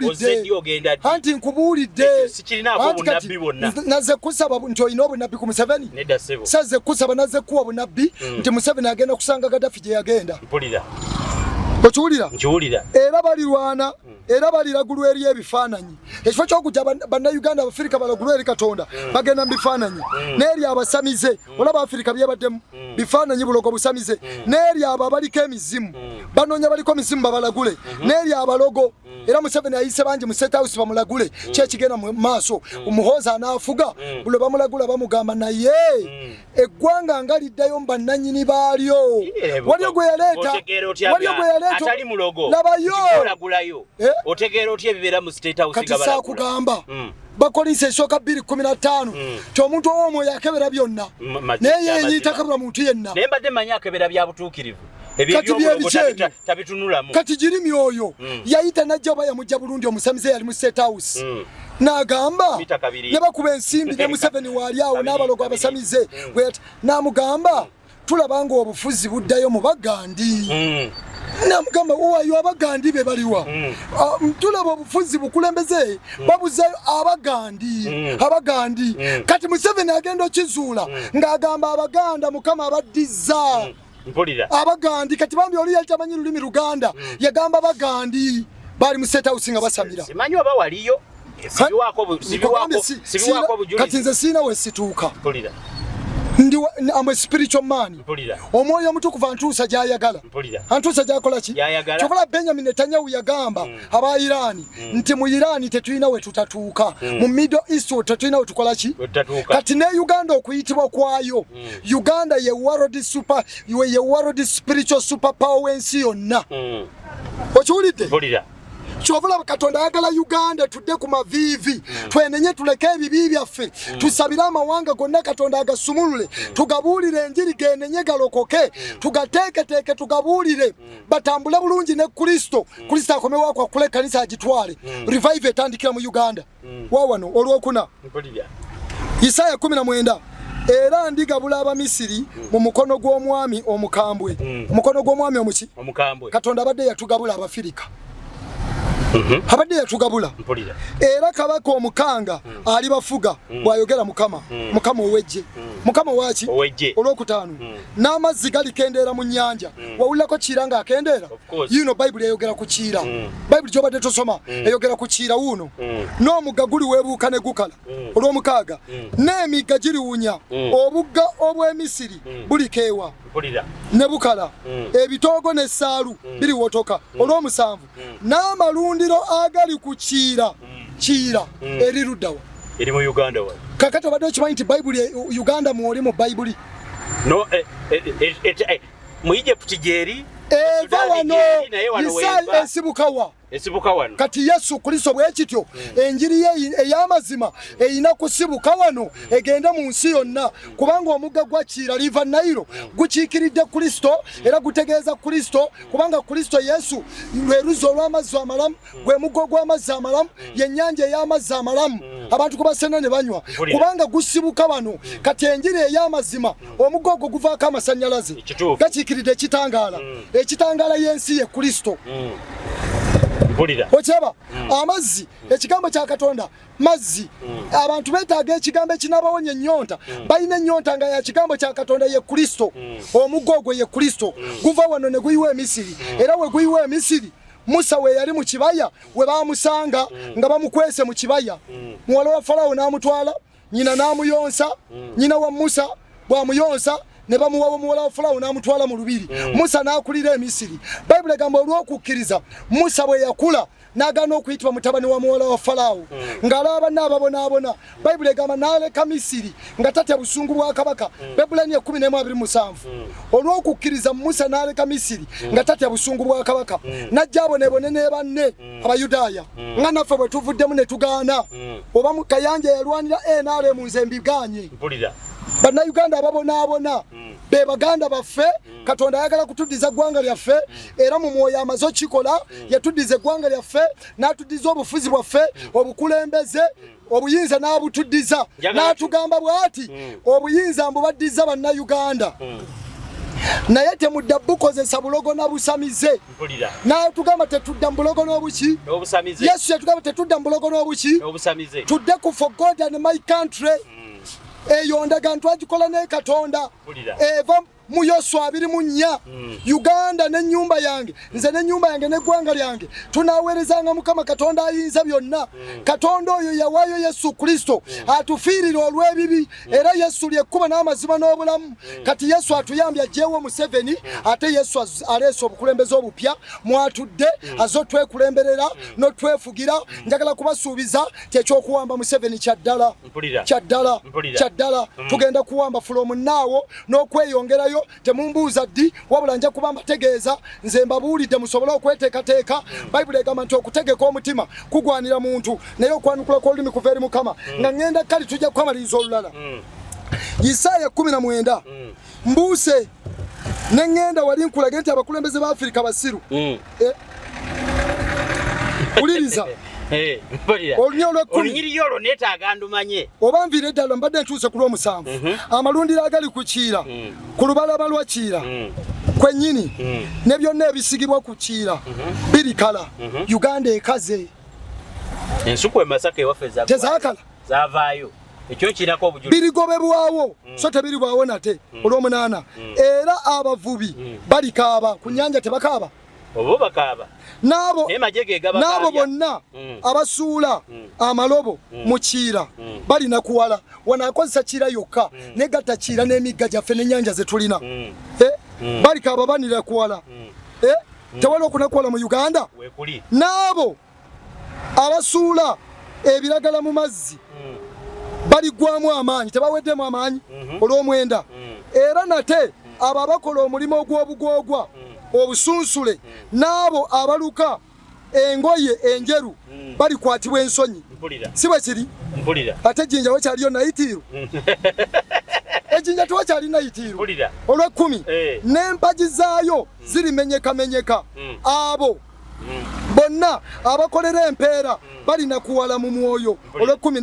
ozeddi ogenda ddi anti nkubuulidde sikirinaako obunabbi bwonna naze kusaba nti olina obunabbi ku Museveni nedda ssebo saze kusaba naze kuwa bunabbi nti Museveni agenda kusanga Gaddafi gye yagenda mpulira okiwulira era balirwana era baliragulwa eri ebifaananyi ekifo ky'okujja bannayuganda Abafirika balagulwa eri Katonda bagenda mu bifaananyi n'eri abasamize olaba Afirika byebaddemu bifaananyi bulogo busamize n'eri abo abaliko emizimu banoonya baliko emizimu babalagule n'eri abalogo era Museveni ayise bangi mu State House bamulagule kyekigenda mu maaso omuhooza anaafuga bulo bamulagula bamugamba naye eggwanga nga liddayo mu bannannyini baalyo waliyo gwe yaleeta atali mulogo olagulayo otegeera otya ebibeera mu State House kati saakugamba bakolisa esooka 2:15 ti omuntu ow'omwoyo akebera byonna naye yenyiita kabula muntu yenna naye mbadde manyi akebera bya butuukirivu tabitunulamu kati giri myoyo yayita najja oba yamujja bulungi omusamize yali mu State House n'agamba ne bakuba ensimbi ne Museveni waali awo n'abalogo abasamize n'amugamba tulaba nga obufuzi buddayo mu Bagandi namugamba owayo Abagandi be baliwa tulaba obufuzi bukulembeze babuzayo Abagandi kati Museveni agenda okizuula ng'agamba Abaganda Mukama abaddiza Abagandi kati bambi oli yali tamanyi lulimi Luganda yagamba Abagandi bali mu State House nga basamira simanyi oba waliyo sibiwako kati nze siina we situuka I'm a spiritual man. Omwoyo omutukuvu antuusa gy'ayagala. Antuusa gy'akola ki? Kyokola Benjamin Netanyahu yagamba aba Iran nti mu Iran tetulina we tutatuuka. Mu Middle East tetulina we tukola ki? Kati ne Uganda okuyitibwa kwayo. Uganda ye world spiritual super power wensi yonna. Okiwulidde? Kyovula Katonda ayagala Uganda tudde ku maviivi twenenye tuleke ebibi byaffe tusabire amawanga gonna Katonda agasumulule tugabuulire enjiri genenye galokoke tugateeketeeke tugabuulire batambule bulungi ne Kristo akomewo kwa kule kanisa agitwale revive etandikira mu Uganda wawano olwokuna Isaya 19 era ndigabula Abamisiri mu mukono gw'omwami omukambwe omukono gw'omwami omuki Katonda abadde yatugabula Abafirika abadde yatugabula era kabaka omukanga ali bafuga bwayogera Mukama owejje Mukama waki olwokutaano n'amazzi galikendera mu nnyanja wawulako kiranga akendera yino Bible eyogera ku kira Bible gyobadde tosoma eyogera ku kira wuno n'omugga guli weebuuka ne gukala olw'omukaaga n'emigga giriwunya obugga obw'Emisiri bulikeewa ne bukala ebitoogo n'essaalu biliwotoka olw'omusanvu n'amalundiro agali ku kira eri luddawa eri mu Uganda wa kakati obadde okimanyi nti Bible Uganda mwoli mu Bible no mu Egypt gyeri eva wano Isaayi esibukawa esibuka wano kati Yesu Kristo bwe kityo enjiri ye ey'amazima eyina kusibuka wano egenda mu nsi yonna kubanga omugga gwa Kira River Nile gukiikiridde Kristo era gutegeeza Kristo kubanga Kristo Yesu lwe luzo olw'amazzi amalamu gwe muggo gw'amazzi amalamu y'ennyanja ey'amazzi amalamu abantu kubasena ne banywa kubanga gusibuka wano kati enjiri ey'amazima omuggo ogwo guvaako amasannyalaze gakiikiridde ekitangaala y'ensi ye Kristo. Ocheba amazzi ekigambo kya Katonda mazzi abantu betaaga ekigambo ekinabawonya ennyonta balina ennyonta nga ya kigambo kya Katonda ye Kristo omuggo ogwo ye Kristo guva wano ne guyiwa Emisiri era we guyiwa Emisiri Musa we yali mu kibaya we bamusanga nga bamukwese mu kibaya muwala wa Farao n'amutwala nyina n'amuyonsa nyina wa Musa bw'amuyonsa ne bamuwa muwala wa Farao n'amutwala mu lubiri Musa n'akulira Emisiri Bible egamba olw'okukkiriza Musa bwe yakula n'agaana okuyitibwa mutabani wa muwala wa Farao ng'alaba n'ababonaabona Bible egamba n'aleka Misiri nga tatya busungu bwa kabaka Babuloni 11:27 olw'okukkiriza Musa n'aleka Misiri nga tatya busungu bwa kabaka n'ajja abonebone ne banne Abayudaaya nga naffe bwe tuvuddemu ne tugaana oba mu Kayanja yalwanira NRM nze mbiganye Bannayuganda ababonaabona be baganda baffe Katonda ayagala kutuddiza ggwanga lyaffe era mu mwoyo amaze kikola yatuddiza eggwanga lyaffe n'atuddiza obufuzi bwaffe obukulembeze obuyinza n'abutuddiza n'atugamba bw'ati obuyinza mbubaddiza Bannayuganda naye temudda bukozesa bulogo na busamize n'atugamba tetudda mu bulogo n'obuki Yesu yatugamba tetudda mu bulogo n'obuki tudde ku for God and my country eyo ndagantu agikola ne Katonda eva mu Yoswa 2:4 Uganda ne nyumba yange nze ne nyumba yange ne gwanga lyange tunaweerezanga Mukama Katonda ayinza byonna Katonda oyo yawayo Yesu Kristo atufiirira olw'ebibi era Yesu lyekkuba n'amazima n'obulamu kati Yesu atuyambye ajeewo mu 7 ate Yesu aleese obukulembeze obupya mwatudde azotwekulemberera n'otwefugira njagala kubasuubiza kyekyokuwamba mu 7 kyaddala tugenda kuwamba from now n'okweyongerayo temumbuuza ddi wabula nja kuba mbategeeza nze mbabuulidde musobole okweteekateeka Bayibuli egamba nti okutegeka omutima kugwanira muntu naye okwanukula kw'olulimi kuva eri Mukama nga ngenda kali tujja kukamaliriza olulala Isaaya 19 mbuuse ne ngenda wali nkulage nti abakulembeze ba Afrika basiru uliriza olunyiriyolo neetaaga ndumanye oba nviire ddala mbadde ntuuse ku lw'omusanvu amalundiro agali ku Kiira ku lubalama lwa Kiira kwennyini ne byonna ebisigibwa ku Kiira birikala Uganda ekaze ensuku emasaka ewaffe tezakala zavaayo ekyo kirako obujulizi birigobebwawo so tebiribwawo nate olw'omunaana era abavubi balikaaba ku nnyanja tebakaaba obo bakaaba nabo bonna abasuula amalobo mu Kiira balina kuwala wanaakozesa Kiira yokka negatta Kiira n'emigga gyaffe n'ennyanja ze tulina balikaaba banira kuwala tewali okunakuwala mu Uganda nabo abasuula ebiragala mu mazzi baligwamu amaanyi tebaweddemu amaanyi olw'omwenda era nate abo abakola omulimu ogw'obugwogwa obusunsule n'abo abaluka engoye enjeru balikwatibwa ensonyi si bwe kiri ate ejjinja wekyaliyo nayitiiru ejjinja tewakyali nayitiiru olw'ekkumi n'empagi zaayo zirimenyekamenyeka abo bonna abakolera empeera balina kuwala mu mwoyo olw'ekkumi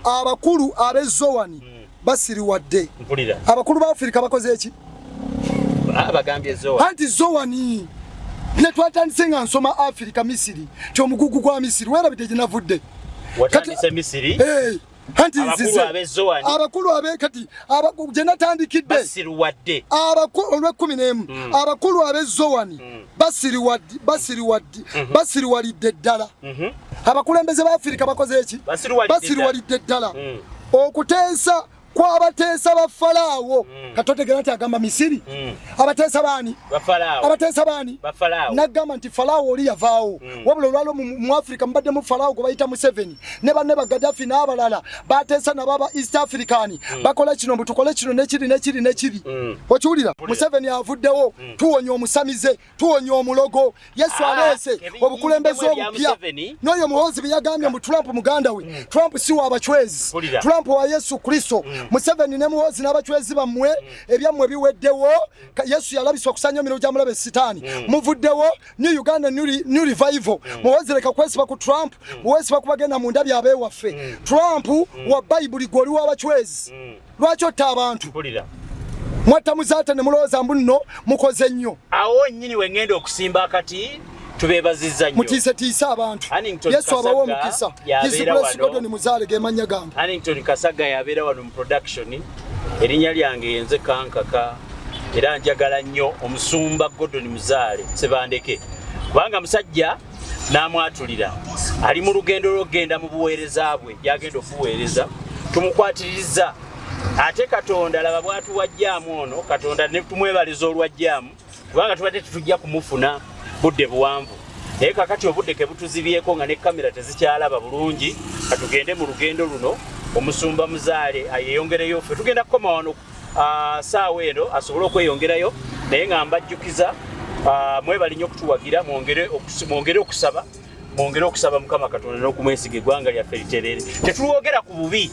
abakulu ab'e Zowani basiriwadde abakulu ba Afrika bakoze eki abagambye Zowani anti Zowani netwatandise nga nsoma Afrika Misiri kyomugugu gwa Misiri werabidde gye navudde watandise Misiri anti abakulu abe kati gye natandikidde basiriwadde abakulu olw'ekkumi abakulu ab'e Zowani basiriwalidde ddala abakulembeze ba Afrika bakoze eki basiriwalidde ddala okuteesa kwa abateesa ba Falaawo katotegera nti agamba Misiri abateesa baani abateesa baani nagamba nti Falaawo oli yavaawo wabula olwalo mu Africa mbadde mu Falaawo gwe bayita Museveni ne banne ba Gaddafi n'abalala bateesa nababa East African bakola kino butukole kino nekiri okiwulira Museveni avuddewo tuwonya omusamize tuwonya omulogo Yesu aleese obukulembeze obupya n'oyo muhozi byagambye mu Trump muganda we Trump si wa bachwezi Trump wa Yesu Kristo Museveni ne muhozi n'abachwezi bamwe ebyammwe biweddewo Yesu yalabiswa kusanya miro gya mulabe sitani muvuddewo New Uganda new revival muhozi leka kwesiba ku Trump muwesiba kubagenda mu ndabya abewaffe Trump wa Bible goli wa bachwezi lwaki otta abantu mwata muzata ne mulooza mbuno mukoze nnyo awo nnyini wengenda okusimba akati tubebaziza nnyo mutiisa abantu Yesu abawo mukisa His Grace God ni muzaale gemanya gamba Hannington Kasaga yabeera wano mu production erinnya lyange yenze kankaka era njagala nnyo omusumba Gordon Muzaale Sebandeke kubanga musajja n'amwatulira ali mu lugendo lw'okugenda mu buweereza bwe yagenda okuweereza tumukwatiriza ate Katonda laba bwatuwajjaamu ono Katonda ne tumwebaliza olwajjaamu kubanga tubadde tetujja kumufuna budde buwanvu naye kakati obudde ke butuzibyeko nga ne kamera tezikyalaba bulungi katugende mu lugendo luno omusumba Muzaale ayeyongereyo ffe tugenda kukoma wano saawa eno asobole okweyongerayo naye nga mbajjukiza mwebali nnyo okutuwagira mwongere okusaba Mukama Katonda n'okumwesiga eggwanga lyaffe literere tetwogera ku bubi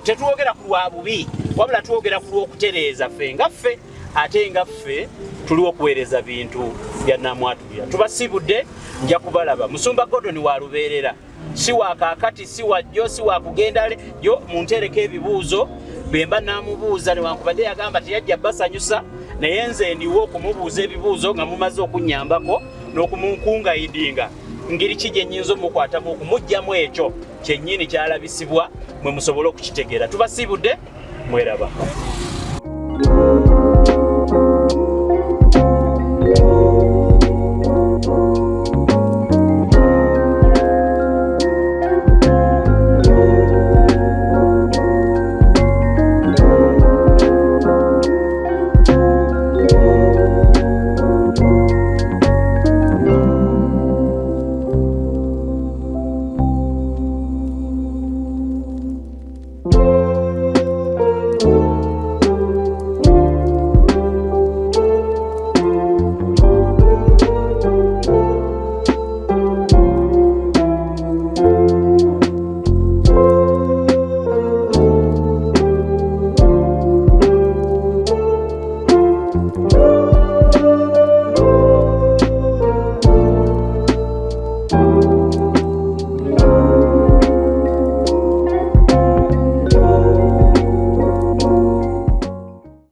tetwogera ku lwa bubi wabula twogera ku lw'okutereeza ffe ngaffe ate ngaffe tuli okuweereza bintu bya namwatulira tubasibudde nja kubalaba musumba Gordon wa lubeerera si wa kaakati si wajjo si wa kugenda yo muntereka ebibuuzo bemba namubuuza newankubadde yagamba teyajja basanyusa naye nze ndiwo okumubuuza ebibuuzo nga mumaze okunyambako n'okumunkungayidinga ngeri ki gye nnyinza omukwatamu okumugjamu ekyo kyennyini kyalabisibwa mwe musobole okukitegeera tubasibudde mweraba